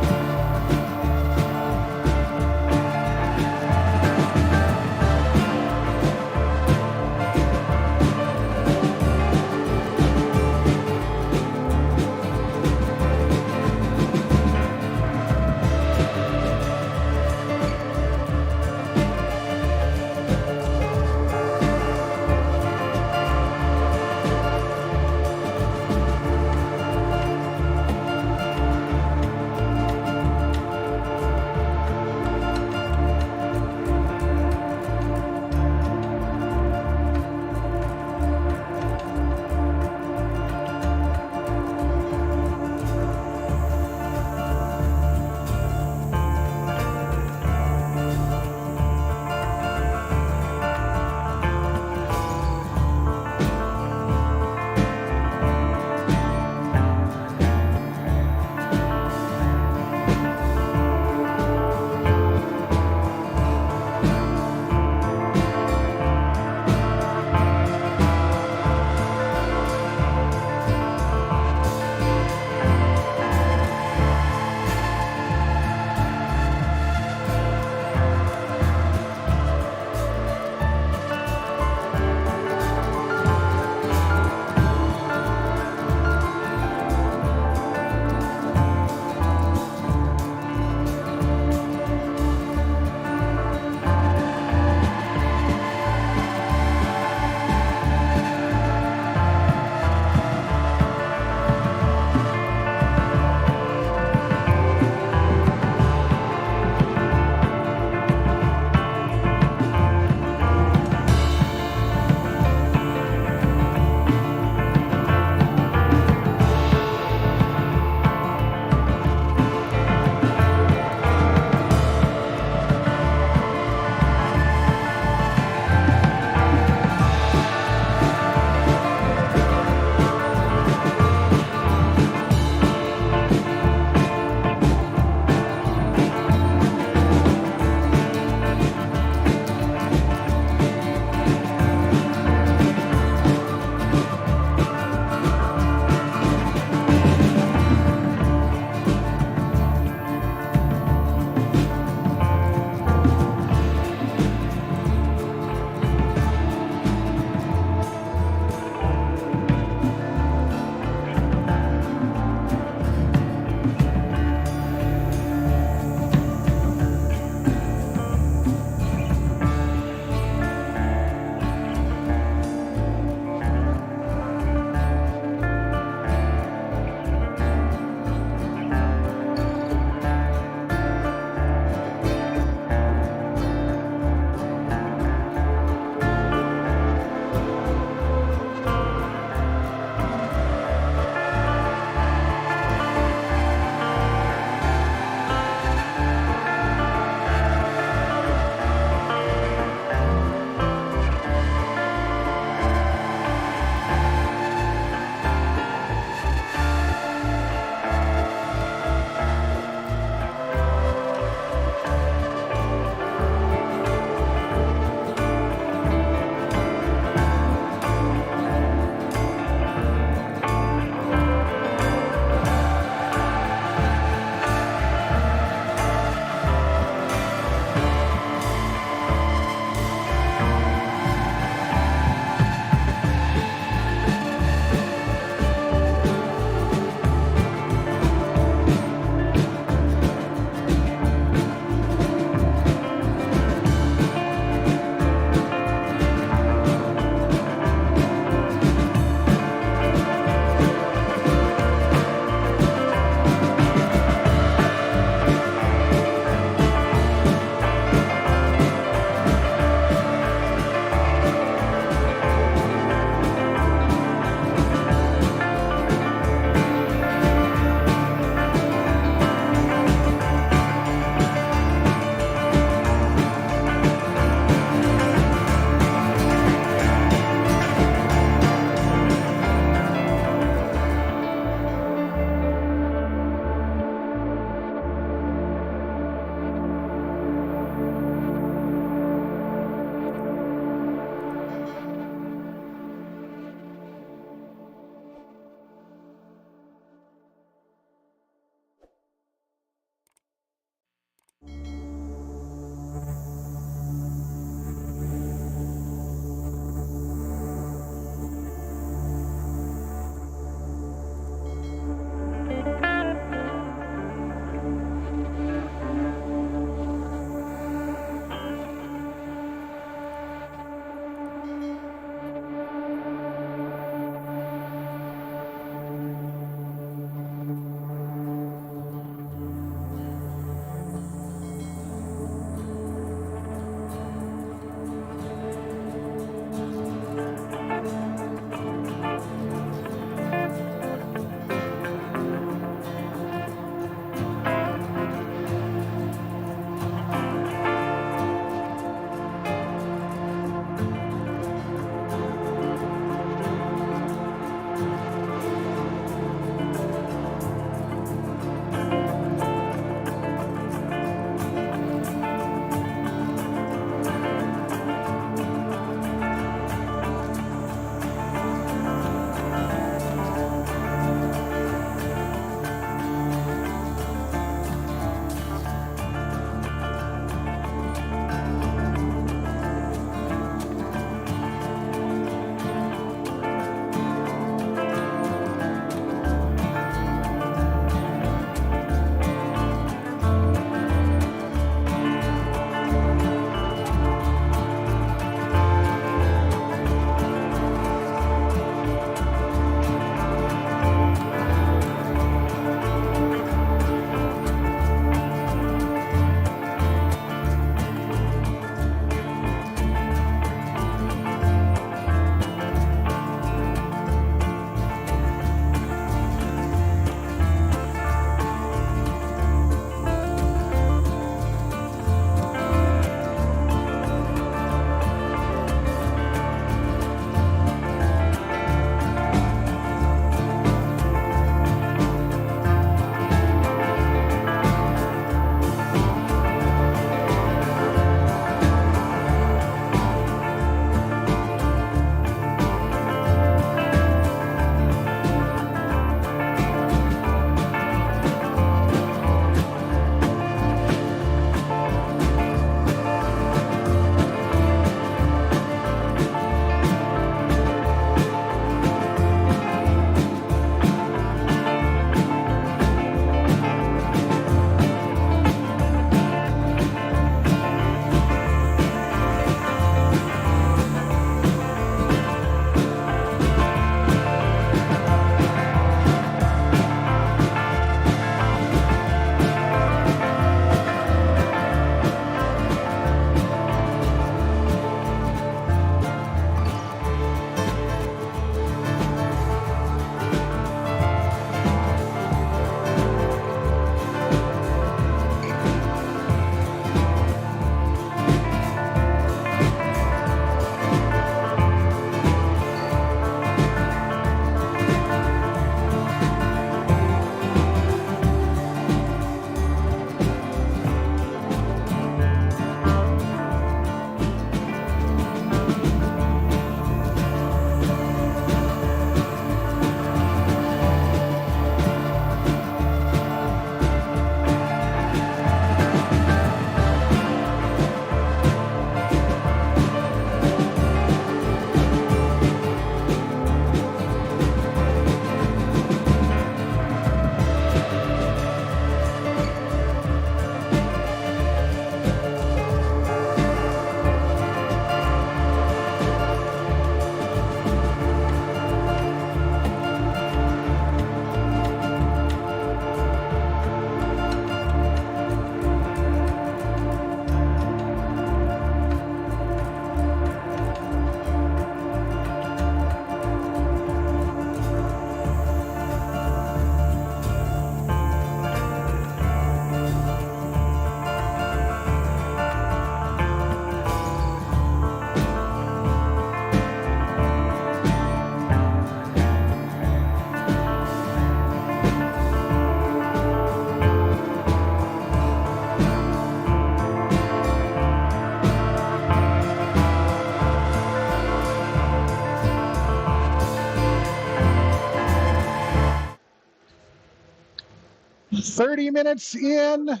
30 minutes in,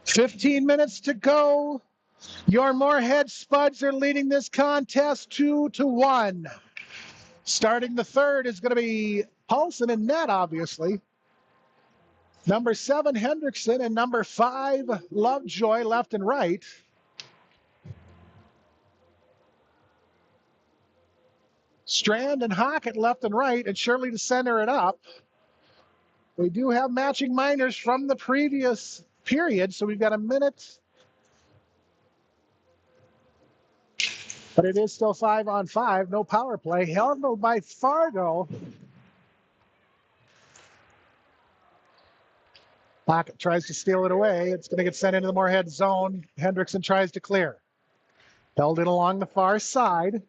15 minutes to go. Your Moorhead Spuds are leading this contest 2-1. Starting the third is going to be Paulson and net, obviously. Number 7, Hendrickson, and number 5, Lovejoy, left and right. Strand and Hockett left and right, and Shirley to center it up. We do have matching minors from the previous period, so we've got a minute. But it is still 5-on-5, no power play. Held by Fargo. Pocket tries to steal it away. It's going to get sent into the Moorhead zone. Hendrickson tries to clear. Held it along the far side.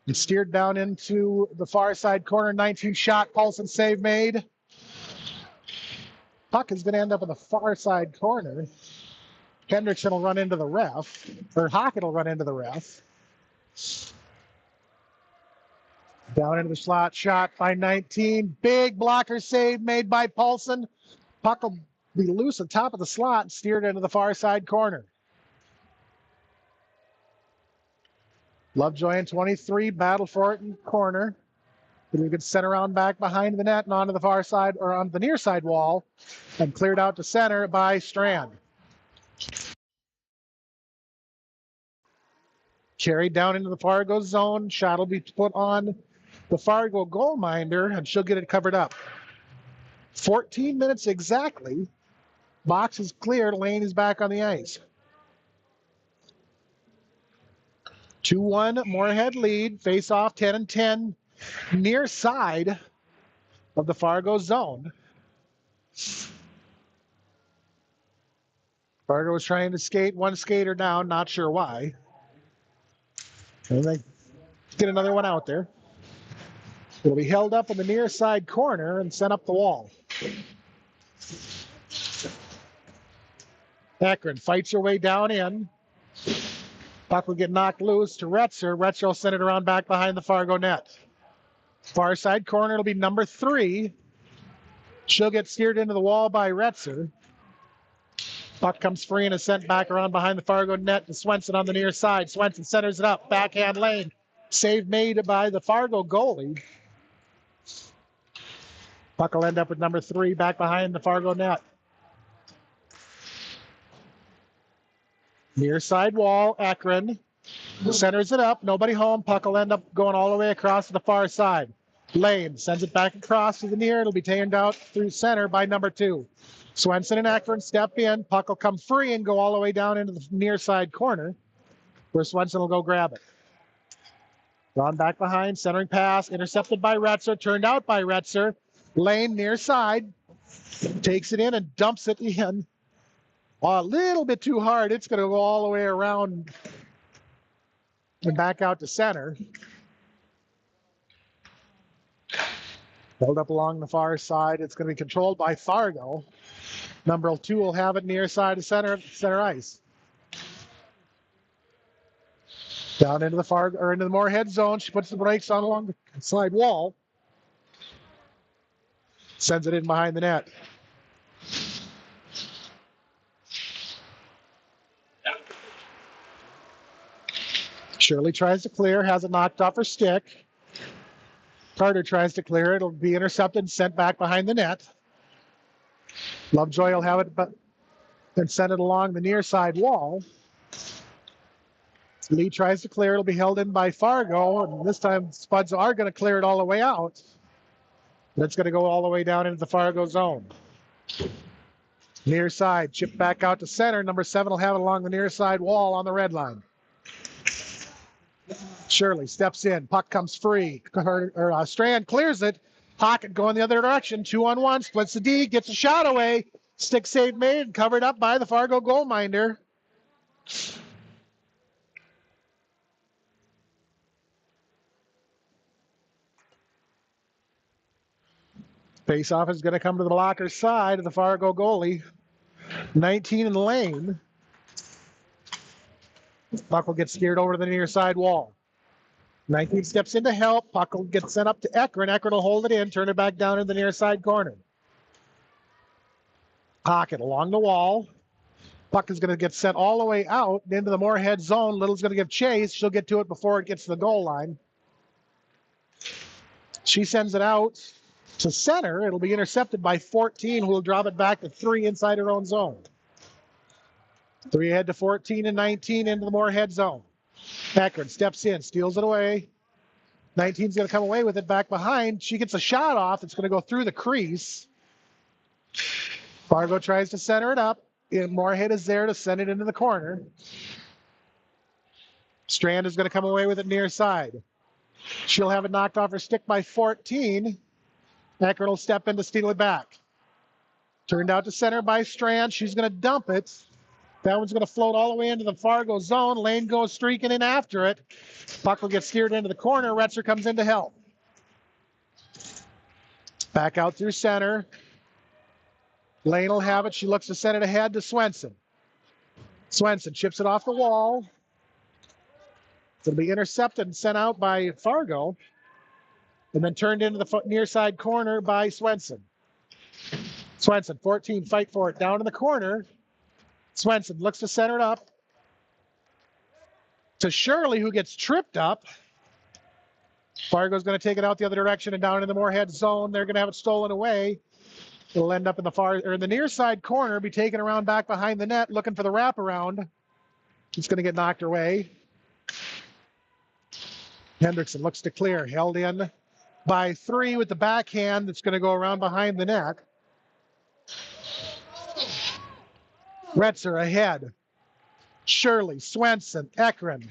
And steered down into the far side corner. 19 shot. Paulson save made. Puck is going to end up in the far side corner. Hendrickson will run into the ref. Or Hockett will run into the ref. Down into the slot. Shot by 19. Big blocker save made by Paulson. Puck will be loose at the top of the slot and steered into the far side corner. Lovejoy in 23, battle for it in the corner. We could send around back behind the net and onto the far side or on the near side wall and cleared out to center by Strand. Carried down into the Fargo zone. Shot will be put on the Fargo goalminder and she'll get it covered up. 14 minutes exactly. Box is cleared. Lane is back on the ice. 2-1 Moorhead lead. Face off 10-10 near side of the Fargo zone. Fargo was trying to skate one skater down, not sure why. And they get another one out there. It'll be held up in the near side corner and sent up the wall. Akron fights her way down in. Puck will get knocked loose to Retzer. Retzer will send it around back behind the Fargo net. Far side corner, it'll be number 3. She'll get steered into the wall by Retzer. Puck comes free and is sent back around behind the Fargo net to Swenson on the near side. Swenson centers it up, backhand lane. Save made by the Fargo goalie. Puck will end up with number 3 back behind the Fargo net. Near side wall, Akron centers it up. Nobody home. Puck will end up going all the way across to the far side. Lane sends it back across to the near. It'll be turned out through center by number 2. Swenson and Akron step in. Puck will come free and go all the way down into the near side corner where Swenson will go grab it. Drawn back behind, centering pass, intercepted by Retzer, turned out by Retzer. Lane near side, takes it in and dumps it in. A little bit too hard. It's going to go all the way around and back out to center. Held up along the far side. It's going to be controlled by Fargo. Number 2 will have it near side of center ice. Down into the Fargo or into the Moorhead zone. She puts the brakes on along the side wall. Sends it in behind the net. Shirley tries to clear, has it knocked off her stick. Carter tries to clear it. It'll be intercepted and sent back behind the net. Lovejoy will have it and send it along the near side wall. Lee tries to clear. It'll be held in by Fargo. And this time Spuds are going to clear it all the way out. And it's going to go all the way down into the Fargo zone. Near side, chip back out to center. Number 7 will have it along the near side wall on the red line. Shirley steps in. Puck comes free. Strand clears it. Hockett going the other direction. 2-on-1. Splits the D. Gets a shot away. Stick save made and covered up by the Fargo goalminder. Face-off is going to come to the blocker's side of the Fargo goalie. 19 in the lane. Puck will get steered over to the near side wall. 19 steps in to help. Puck will get sent up to Ekron. Ekron will hold it in, turn it back down in the near side corner. Pocket along the wall. Puck is going to get sent all the way out into the Moorhead zone. Little's going to give chase. She'll get to it before it gets to the goal line. She sends it out to center. It'll be intercepted by 14, who will drop it back to 3 inside her own zone. 3 ahead to 14 and 19 into the Moorhead zone. Akron steps in, steals it away. 19's going to come away with it back behind. She gets a shot off. It's going to go through the crease. Fargo tries to center it up. And Moorhead is there to send it into the corner. Strand is going to come away with it near side. She'll have it knocked off her stick by 14. Akron will step in to steal it back. Turned out to center by Strand. She's going to dump it. That one's going to float all the way into the Fargo zone. Lane goes streaking in after it. Puck will get steered into the corner. Retzer comes in to help. Back out through center. Lane will have it. She looks to send it ahead to Swenson. Swenson chips it off the wall. It'll be intercepted and sent out by Fargo. And then turned into the near side corner by Swenson. Swenson, 14, fight for it. Down in the corner. Swenson looks to center it up. To Shirley, who gets tripped up. Fargo's going to take it out the other direction and down in the Moorhead zone. They're going to have it stolen away. It'll end up in the near side corner, be taken around back behind the net, looking for the wraparound. It's going to get knocked away. Hendrickson looks to clear, held in by 3 with the backhand. That's going to go around behind the net. Retzer ahead. Shirley, Swenson, Ekren.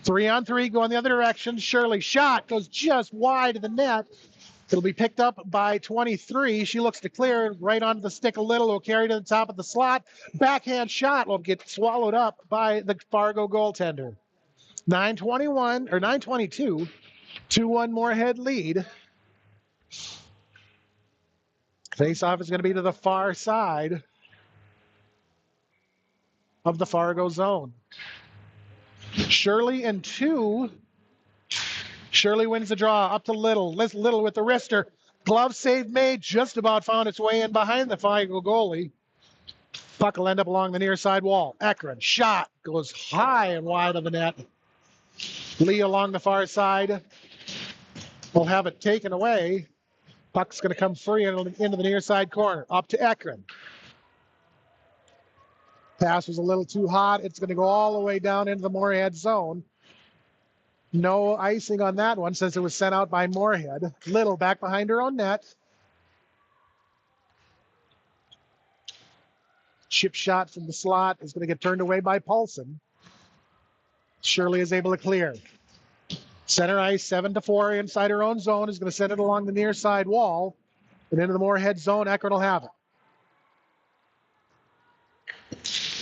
3-on-3 going the other direction. Shirley shot goes just wide of the net. It'll be picked up by 23. She looks to clear right onto the stick a little. Will carry to the top of the slot. Backhand shot will get swallowed up by the Fargo goaltender. 9:21 or 9:22. 2-1 Moorhead lead. Face-off is going to be to the far side of the Fargo zone. Shirley and 2. Shirley wins the draw up to Little. Little with the wrister. Glove save made. Just about found its way in behind the Fargo goalie. Puck will end up along the near side wall. Ekren shot. Goes high and wide of the net. Lee along the far side. Will have it taken away. Puck's going to come free into the near side corner. Up to Ekren. Pass was a little too hot. It's going to go all the way down into the Moorhead zone. No icing on that one since it was sent out by Moorhead. Little back behind her own net. Chip shot from the slot is going to get turned away by Paulson. Shirley is able to clear. Center ice, 7-4 inside her own zone, is going to send it along the near side wall and into the Moorhead zone. Ekren will have it.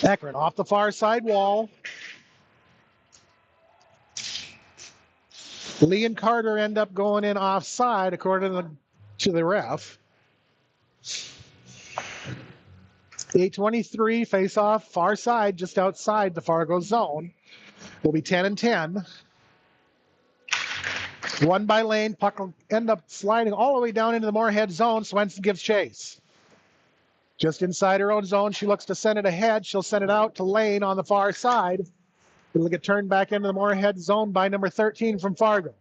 Ekren off the far side wall. Lee and Carter end up going in offside according to the ref. 8:23 face-off, far side, just outside the Fargo zone. Will be 10-10. One by Lane. Puck will end up sliding all the way down into the Moorhead zone. Swenson gives chase. Just inside her own zone, she looks to send it ahead. She'll send it out to Lane on the far side. It'll get turned back into the Moorhead zone by number 13 from Fargo.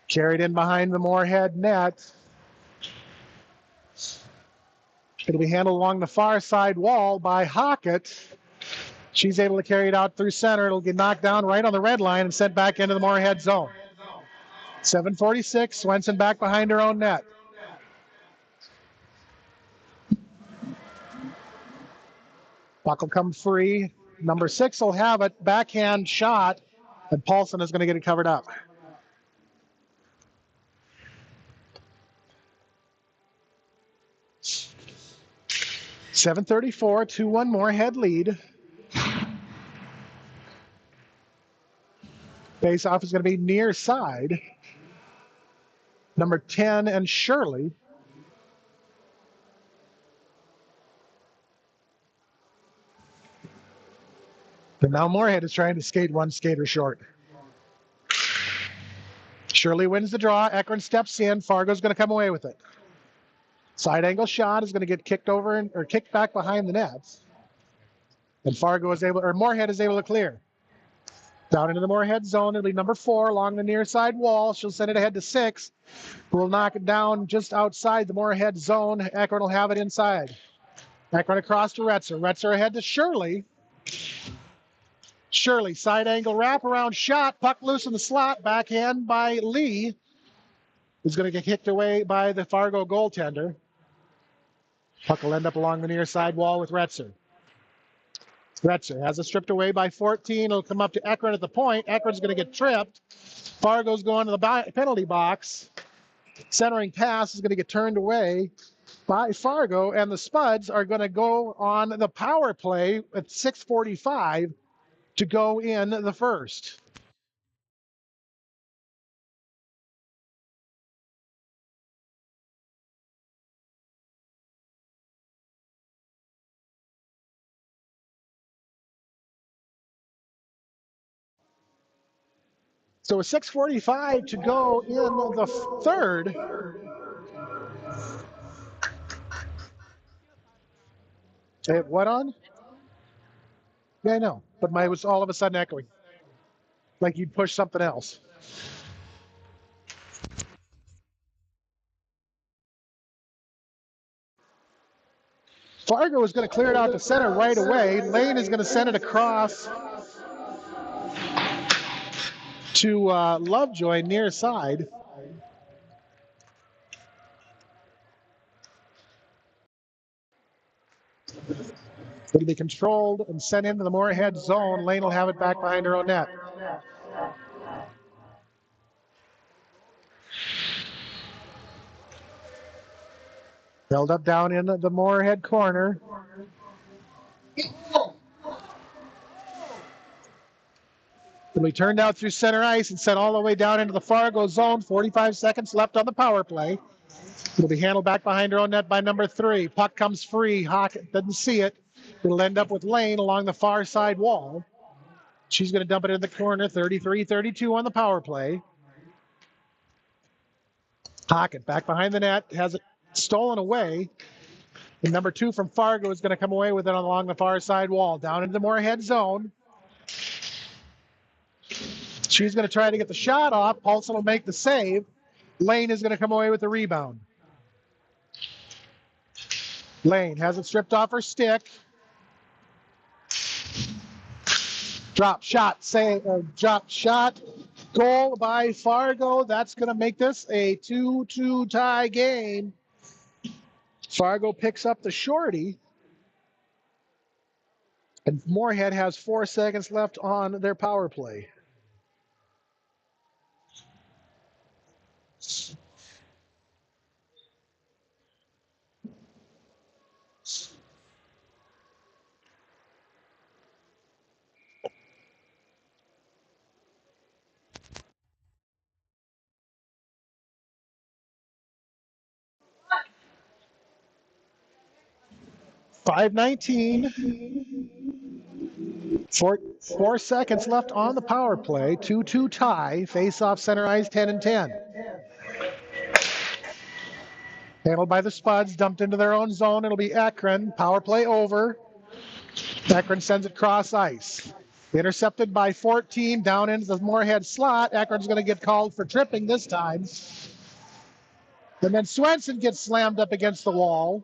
Carried in behind the Moorhead net. It'll be handled along the far side wall by Hockett. She's able to carry it out through center. It'll get knocked down right on the red line and sent back into the Moorhead zone. 7:46, Swenson back behind her own net. Puck will come free. Number 6 will have it. Backhand shot, and Paulson is going to get it covered up. .734, 2-1 Moorhead lead. Face-off is going to be near side. Number 10 and Shirley. And now Moorhead is trying to skate one skater short. Shirley wins the draw. Ekron steps in. Fargo's going to come away with it. Side angle shot is going to get kicked over or kicked back behind the nets. And Moorhead is able to clear. Down into the Moorhead zone. It'll be number 4 along the near side wall. She'll send it ahead to 6. We'll knock it down just outside the Moorhead zone. Ekron will have it inside. Ekron across to Retzer. Retzer ahead to Shirley. Shirley, side angle wraparound shot. Puck loose in the slot. Backhand by Lee. Is going to get kicked away by the Fargo goaltender. Puck will end up along the near side wall with Retzer. Retzer has it stripped away by 14. It'll come up to Ekron at the point. Ekron's going to get tripped. Fargo's going to the penalty box. Centering pass is going to get turned away by Fargo, and the Spuds are going to go on the power play at 6:45 to go in the first. So with 6:45 to go in the third. What on? Yeah, I know, but mine was all of a sudden echoing, like you'd push something else. Fargo is going to clear it out to center right away. Lane is going to send it across to Lovejoy near side. It'll be controlled and sent into the Moorhead zone. Lane will have it back behind her own net. Held up down in the Moorhead corner. It'll be turned out through center ice and sent all the way down into the Fargo zone. 45 seconds left on the power play. It'll be handled back behind her own net by number 3. Puck comes free. Hockett doesn't see it. It'll end up with Lane along the far side wall. She's going to dump it in the corner. 33-32 on the power play. Hockett back behind the net. Has it stolen away. And number 2 from Fargo is going to come away with it along the far side wall. Down into the Moorhead zone. She's going to try to get the shot off. Paulson will make the save. Lane is going to come away with the rebound. Lane has it stripped off her stick. Drop shot, goal by Fargo. That's going to make this a 2-2 tie game. Fargo picks up the shorty. And Moorhead has 4 seconds left on their power play. .5:19. 4 seconds left on the power play. 2-2 tie. Face off center ice 10-10. Handled by the Spuds. Dumped into their own zone. It'll be Ekron. Power play over. Ekron sends it cross ice. Intercepted by 14 down into the Moorhead slot. Ekron's going to get called for tripping this time. And then Swenson gets slammed up against the wall.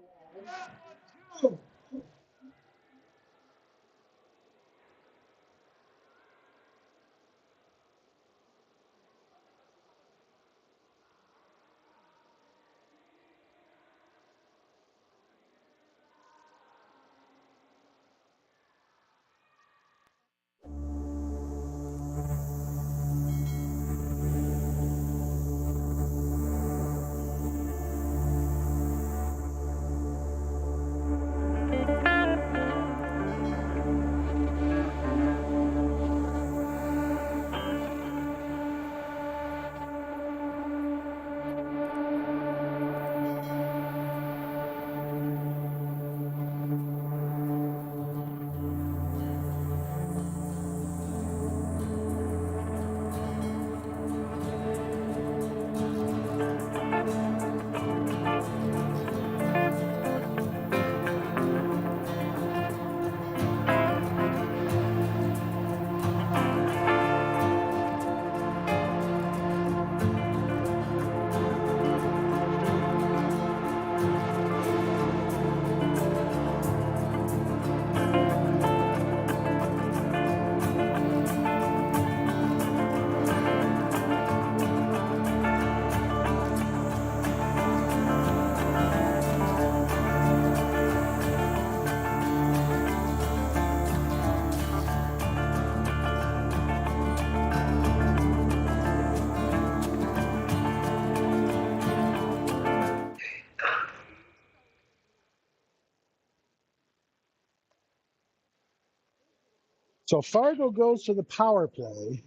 So Fargo goes to the power play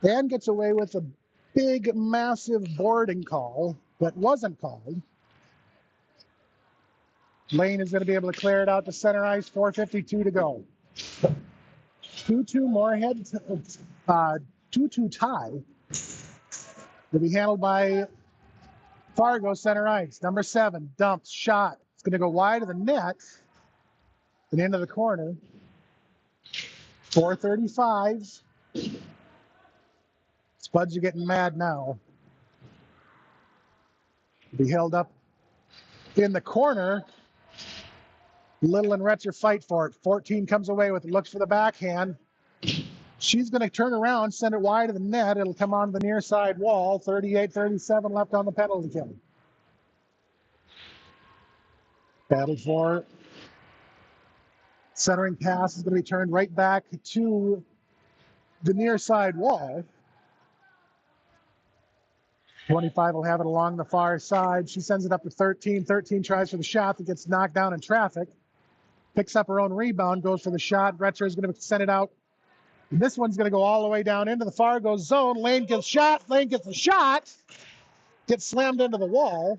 and gets away with a big, massive boarding call that wasn't called. Lane is going to be able to clear it out to center ice, 4:52 to go. 2-2 Moorhead, 2-2 tie. Will be handled by Fargo, center ice. Number 7, dumps, shot. It's going to go wide of the net and into the corner. 4:35. Spuds are getting mad now. Be held up in the corner. Little and Retzer fight for it. 14 comes away with it, looks for the backhand. She's going to turn around, send it wide of the net. It'll come on the near side wall. 38-37 left on the penalty kill. Battle for centering pass is going to be turned right back to the near side wall. 25 will have it along the far side. She sends it up to 13. 13 tries for the shot that gets knocked down in traffic. Picks up her own rebound, goes for the shot. Retzer is going to send it out. And this one's going to go all the way down into the Fargo zone. Lane gets shot. Lane gets the shot. Gets slammed into the wall.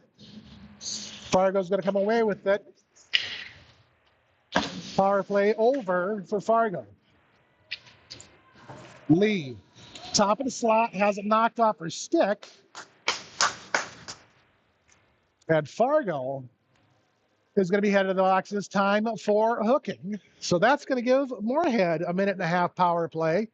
Fargo's going to come away with it. Power play over for Fargo. Lee, top of the slot, has it knocked off her stick. And Fargo is going to be headed to the boxes. Time for hooking. So that's going to give Moorhead a 1.5-minute power play.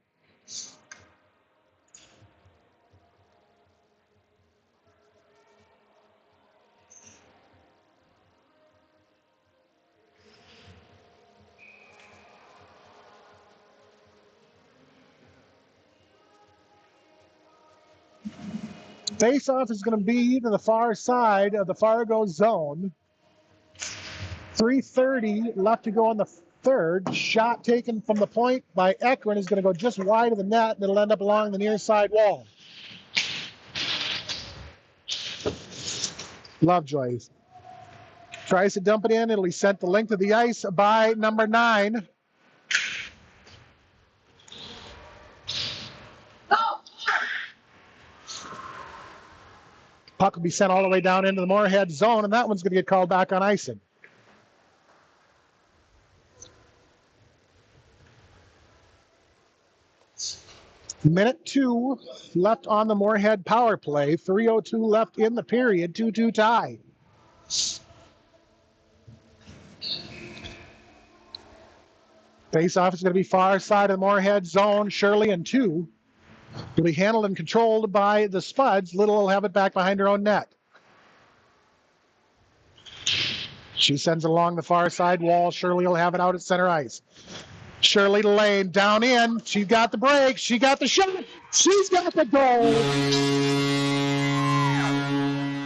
Face-off is going to be to the far side of the Fargo zone. 3:30 left to go on the third. Shot taken from the point by Ekron is going to go just wide of the net, and it'll end up along the near side wall. Lovejoy tries to dump it in. It'll be sent the length of the ice by number 9. Puck will be sent all the way down into the Moorhead zone, and that one's going to get called back on icing. Minute 2 left on the Moorhead power play. 3:02 left in the period. 2-2 tie. Face-off is going to be far side of the Moorhead zone. Shirley and 2 will be handled and controlled by the Spuds. Little will have it back behind her own net. She sends it along the far side wall. Shirley will have it out at center ice. Shirley to Lane, down in. She got the break. She got the shot. She's got the goal.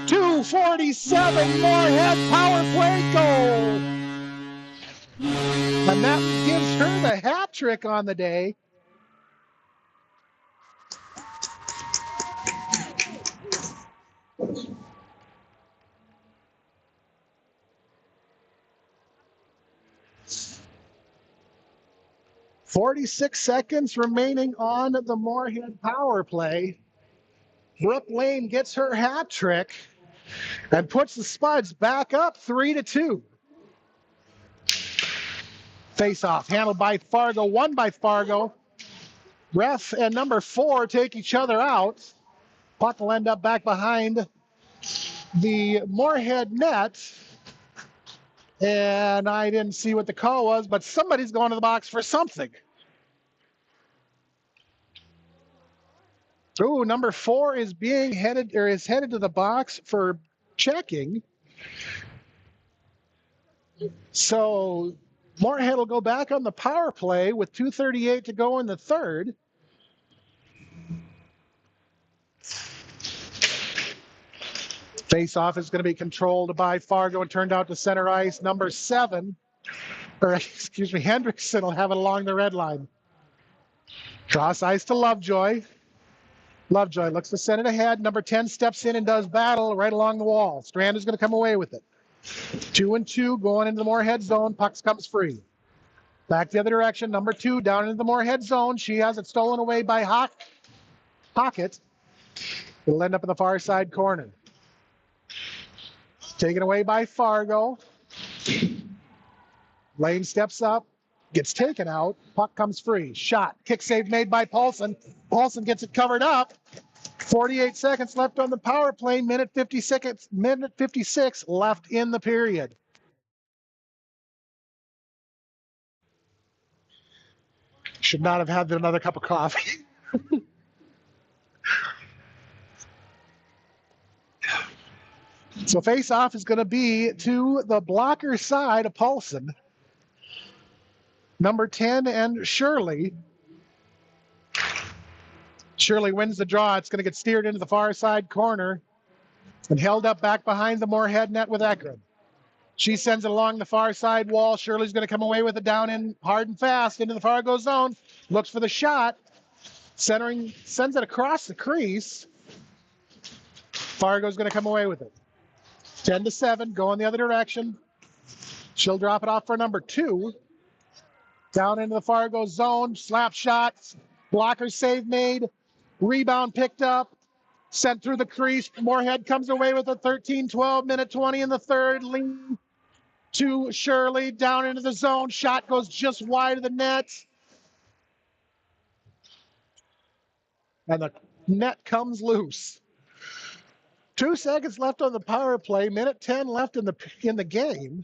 2:47 Moorhead power play goal. And that gives her the hat trick on the day. .46 seconds remaining on the Moorhead power play. Brooke Lane gets her hat trick and puts the Spuds back up 3-2. Face-off handled by Fargo, won by Fargo. Ref and number 4 take each other out. Puck will end up back behind the Moorhead net. And I didn't see what the call was, but somebody's going to the box for something. Ooh, number 4 is headed to the box for checking. So Moorhead will go back on the power play with 2:38 to go in the third. Face-off is going to be controlled by Fargo and turned out to center ice. Number 7, Hendrickson will have it along the red line. Cross ice to Lovejoy. Lovejoy looks to send it ahead. Number 10 steps in and does battle right along the wall. Strand is going to come away with it. 2-2 going into the Moorhead zone. Puck comes free. Back the other direction, number 2 down into the Moorhead zone. She has it stolen away by Pocket. It'll end up in the far side corner. Taken away by Fargo. Lane steps up, gets taken out. Puck comes free. Shot. Kick save made by Paulson. Paulson gets it covered up. 48 seconds left on the power play. Minute 56 left in the period. Should not have had another cup of coffee. So face-off is going to be to the blocker side of Paulson. Number 10 and Shirley. Shirley wins the draw. It's going to get steered into the far side corner and held up back behind the Moorhead net with Ekron. She sends it along the far side wall. Shirley's going to come away with it down in hard and fast into the Fargo zone. Looks for the shot. Centering, sends it across the crease. Fargo's going to come away with it. 10-7, going the other direction. She'll drop it off for number 2. Down into the Fargo zone. Slap shot. Blocker save made. Rebound picked up. Sent through the crease. Moorhead comes away with it. 13-12, minute 20 in the third. Lean to Shirley. Down into the zone. Shot goes just wide of the net. And the net comes loose. 2 seconds left on the power play. Minute 10 left in the game.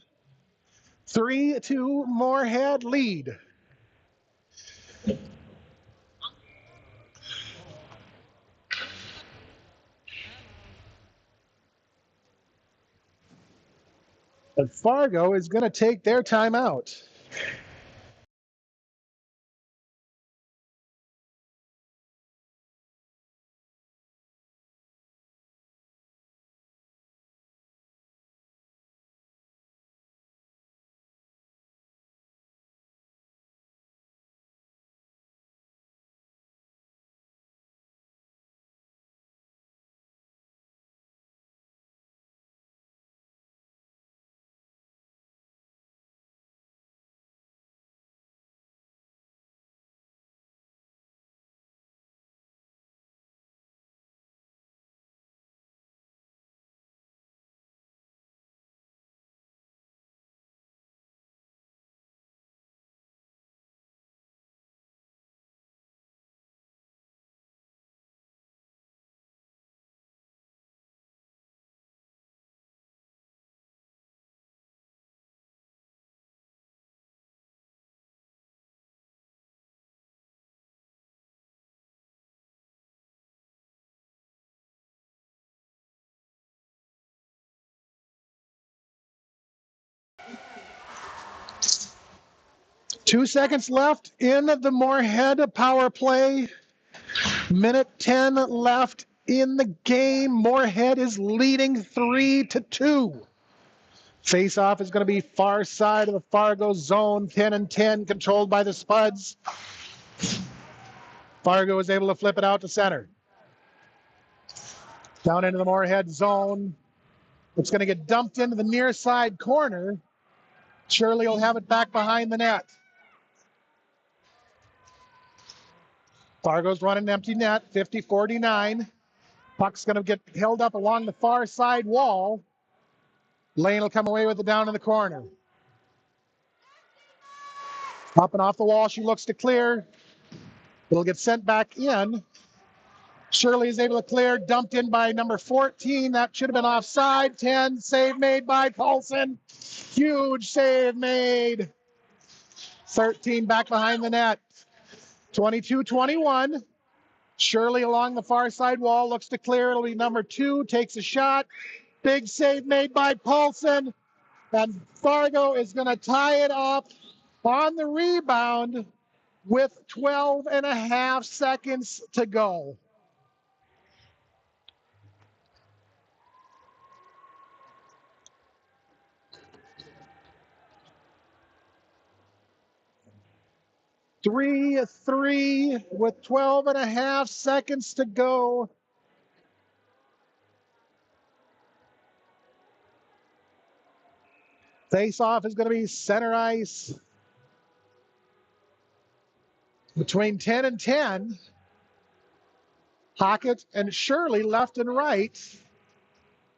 3-2 Moorhead lead. And Fargo is going to take their timeout. Two seconds left in the Moorhead power play. Minute 10 left in the game. Moorhead is leading 3-2. Face-off is going to be far side of the Fargo zone. 10-10, controlled by the Spuds. Fargo is able to flip it out to center. Down into the Moorhead zone. It's going to get dumped into the near side corner. Shirley will have it back behind the net. Fargo's running an empty net, 50-49. Puck's going to get held up along the far side wall. Lane will come away with it down in the corner. Up and off the wall, she looks to clear. It'll get sent back in. Shirley is able to clear, dumped in by number 14. That should have been offside. 10, save made by Paulson. Huge save made. 13 back behind the net. 22-21. Shirley along the far side wall, looks to clear. It'll be number 2, takes a shot. Big save made by Paulson. And Fargo is going to tie it up on the rebound with 12.5 seconds to go. Three with 12.5 seconds to go. Face-off is going to be center ice. Between 10 and 10, Hockett and Shirley left and right.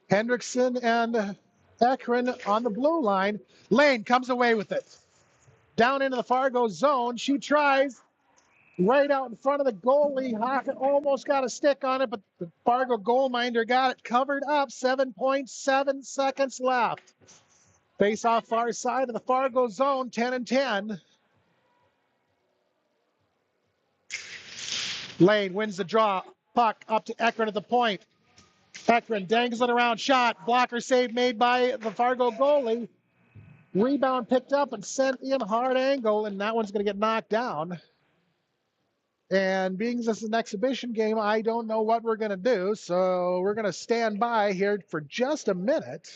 Hendrickson and Ekron on the blue line. Lane comes away with it. Down into the Fargo zone. She tries right out in front of the goalie. Hockett almost got a stick on it, but the Fargo goalminder got it covered up. 7.7 seconds left. Face off far side of the Fargo zone, 10 and 10. Lane wins the draw. Puck up to Ekron at the point. Ekron dangles it around, shot. Blocker save made by the Fargo goalie. Rebound picked up and sent in hard angle, and that one's going to get knocked down. And being this is an exhibition game, I don't know what we're going to do, so we're going to stand by here for just a minute.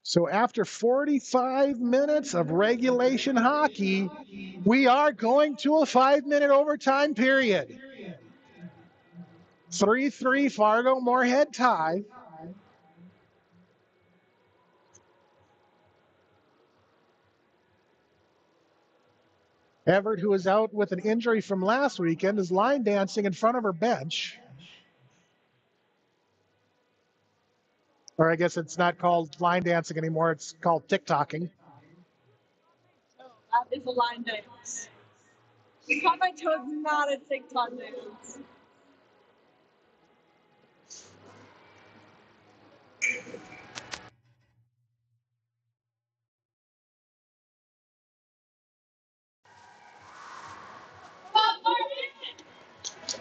So after 45 minutes of regulation hockey, we are going to a 5-minute overtime period. 3-3 Fargo Moorhead tie. Everett, who is out with an injury from last weekend, is line dancing in front of her bench. Or I guess it's not called line dancing anymore, it's called TikToking.
That is a line dance. You caught my toes, not a TikTok dance.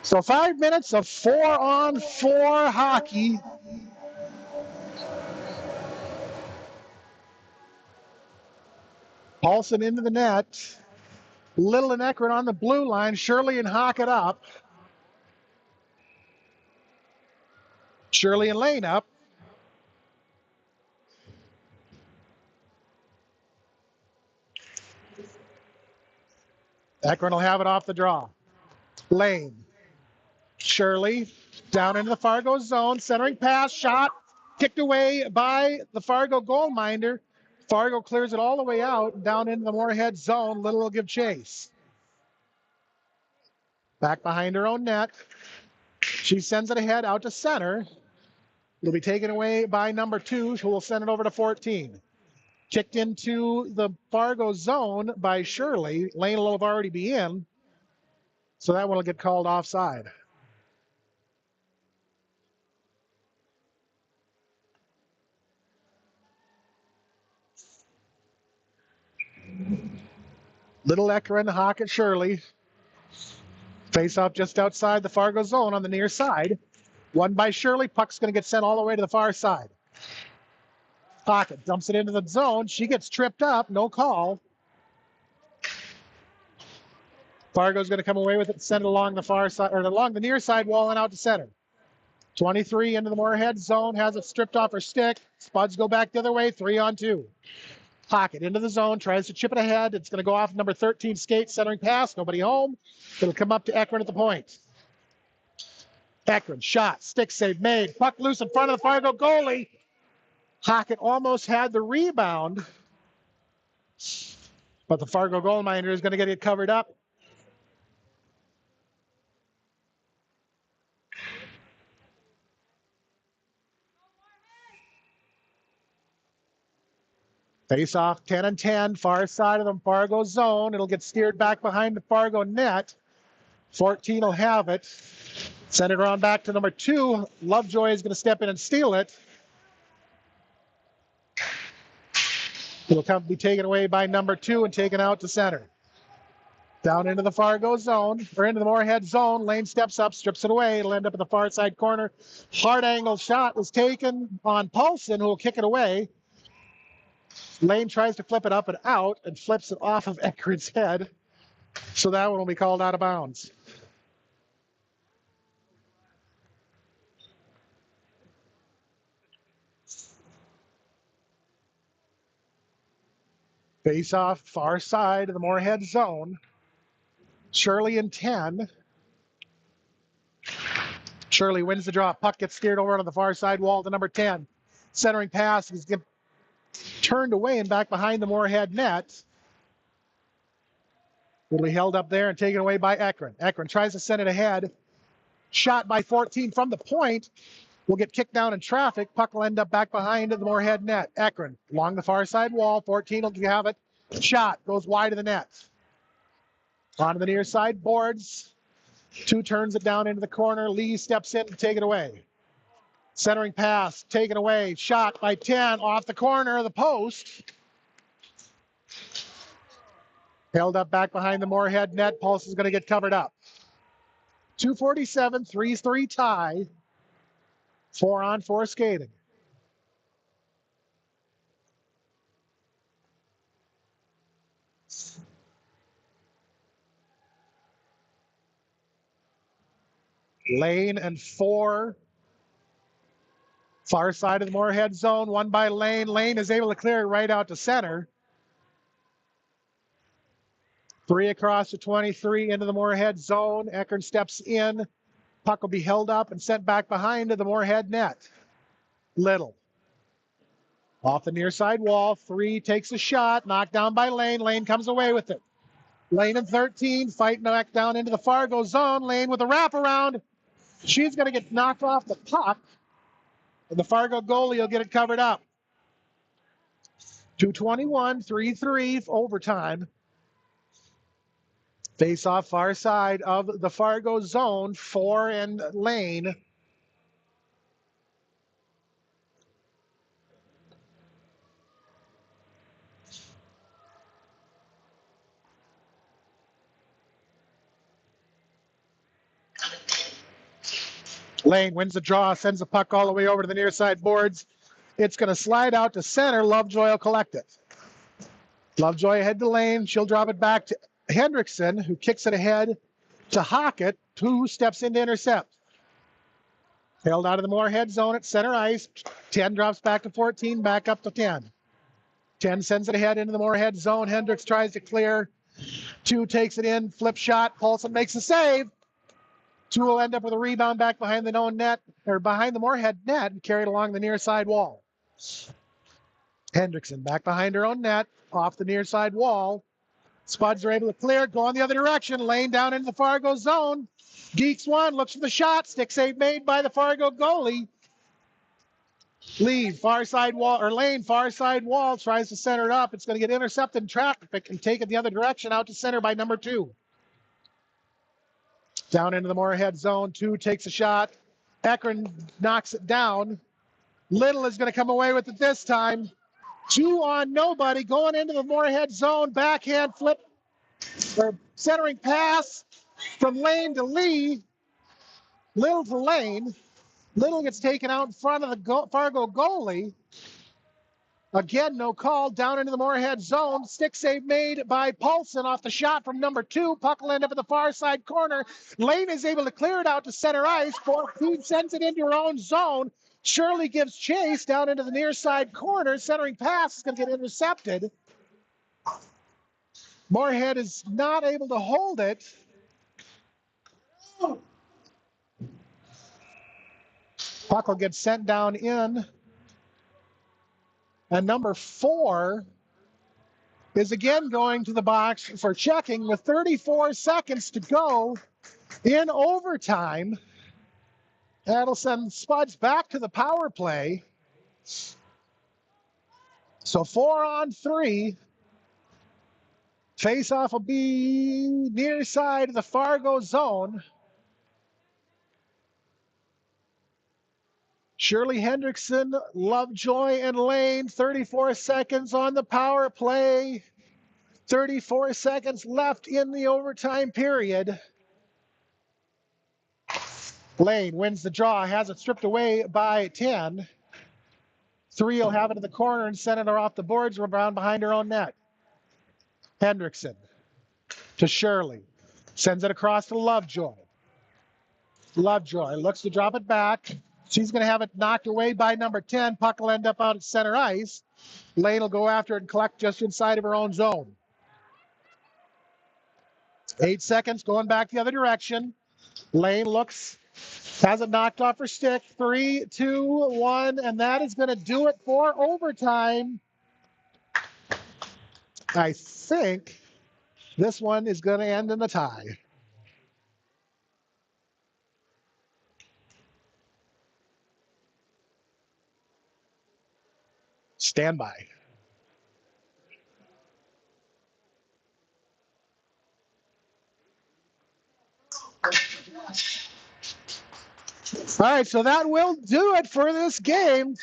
So 5 minutes of 4-on-4 hockey. Paulson into the net. Little and Ekron on the blue line. Shirley and Hockett up. Shirley and Lane up. Ekron will have it off the draw. Lane. Shirley down into the Fargo zone. Centering pass, shot. Kicked away by the Fargo goalminder. Fargo clears it all the way out, down into the Moorhead zone. Little will give chase. Back behind her own net. She sends it ahead out to center. It'll be taken away by number 2, who will send it over to 14. Kicked into the Fargo zone by Shirley. Lane will have already be in, so that one will get called offside. Little Ekron, Hockett, Shirley. Face off just outside the Fargo zone on the near side. One by Shirley. Puck's going to get sent all the way to the far side. Hockett dumps it into the zone. She gets tripped up. No call. Fargo's going to come away with it and send it along the far side, or along the near side wall and out to center. 23 into the Moorhead zone. Has it stripped off her stick. Spuds go back the other way. 3-on-2. Hockett into the zone. Tries to chip it ahead. It's going to go off number 13 skate. Centering pass. Nobody home. It'll come up to Ekron at the point. Ekron, shot, stick save made. Puck loose in front of the Fargo goalie. Hockett almost had the rebound, but the Fargo goalminder is going to get it covered up. Face off 10 and 10, far side of the Fargo zone. It'll get steered back behind the Fargo net. 14 will have it. Send it around back to number 2. Lovejoy is going to step in and steal it. It'll be taken away by number 2 and taken out to center. Down into the Fargo zone, or into the Moorhead zone. Lane steps up, strips it away. It'll end up in the far side corner. Hard angle shot was taken on Paulson, who will kick it away. Lane tries to flip it up and out and flips it off of Ekron's head. So that one will be called out of bounds. Face off far side of the Moorhead zone. Shirley in 10. Shirley wins the draw. Puck gets steered over on the far side wall to number 10. Centering pass is turned away and back behind the Moorhead net. Will be held up there and taken away by Ekron. Ekron tries to send it ahead. Shot by 14 from the point. Will get kicked down in traffic. Puck will end up back behind the Moorhead net. Ekron along the far side wall. 14 will have it. Shot goes wide of the net. Onto the near side boards. 2 turns it down into the corner. Lee steps in to take it away. Centering pass, taken away. Shot by 10 off the corner of the post. Held up back behind the Moorhead net. Pulse is going to get covered up. 2:47, 3-3 tie. 4-on-4 skating. Lane and 4. Far side of the Moorhead zone, 1 by Lane. Lane is able to clear it right out to center. 3 across to 23 into the Moorhead zone. Ekron steps in. Puck will be held up and sent back behind to the Moorhead net. Little. Off the near side wall. 3 takes a shot. Knocked down by Lane. Lane comes away with it. Lane and 13 fighting back down into the Fargo zone. Lane with a wraparound. She's going to get knocked off the puck. And the Fargo goalie will get it covered up. 2:21, 3-3 overtime. Face off far side of the Fargo zone. 4 and Lane. Lane wins the draw, sends the puck all the way over to the near side boards. It's going to slide out to center. Lovejoy will collect it. Lovejoy ahead to Lane. She'll drop it back to Hendrickson, who kicks it ahead to Hockett, who steps in to intercept. Held out of the Moorhead zone at center ice. 10 drops back to 14, back up to 10. 10 sends it ahead into the Moorhead zone. Hendricks tries to clear. 2 takes it in, flip shot. Paulson makes a save. 2 will end up with a rebound back behind the own net, or behind the Moorhead net, and carried along the near side wall. Hendrickson back behind her own net, off the near side wall. Spuds are able to clear, go in the other direction. Lane down into the Fargo zone. Geeks 1, looks for the shot. Stick save made by the Fargo goalie. Lead, far side wall, or Lane, far side wall, tries to center it up. It's going to get intercepted in traffic and take it the other direction out to center by number 2. Down into the Moorhead zone. 2 takes a shot. Ekron knocks it down. Little is going to come away with it this time. 2 on nobody going into the Moorhead zone. Backhand flip or centering pass from Lane to Lee. Little to Lane. Little gets taken out in front of the Fargo goalie. Again, no call. Down into the Moorhead zone. Stick save made by Paulson off the shot from number 2. Puck will end up in the far side corner. Lane is able to clear it out to center ice. 14 sends it into her own zone. Shirley gives chase down into the near side corner. Centering pass is going to get intercepted. Moorhead is not able to hold it. Puck will get sent down in. And number 4 is again going to the box for checking with 34 seconds to go in overtime. That'll send Spuds back to the power play. So 4-on-3. Face-off will be near side of the Fargo zone. Shirley Hendrickson, Lovejoy, and Lane, 34 seconds on the power play. 34 seconds left in the overtime period. Lane wins the draw, has it stripped away by 10. 3 will have it in the corner and send it off the boards around behind her own net. Hendrickson to Shirley. Sends it across to Lovejoy. Lovejoy looks to drop it back. She's going to have it knocked away by number 10. Puck will end up out at center ice. Lane will go after it and collect just inside of her own zone. 8 seconds going back the other direction. Lane looks, has it knocked off her stick. 3, 2, 1, and that is going to do it for overtime. I think this one is going to end in a tie. Stand by. All right, so that will do it for this game.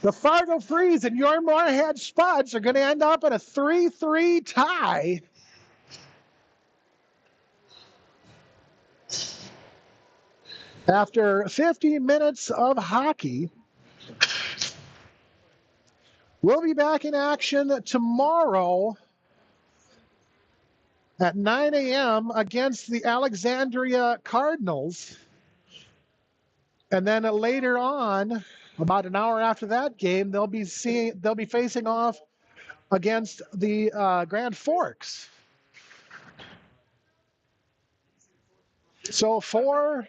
The Fargo Freeze and your Moorhead Spuds are going to end up in a 3-3 tie. After 50 minutes of hockey, we'll be back in action tomorrow at 9 a.m. against the Alexandria Cardinals. And then later on, about an hour after that game, they'll be facing off against the Grand Forks. So for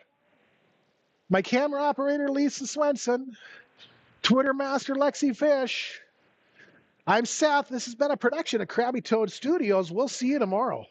my camera operator, Lisa Swenson, Twitter master, Lexi Fish, I'm Seth. This has been a production of Krabby Toad Studios. We'll see you tomorrow.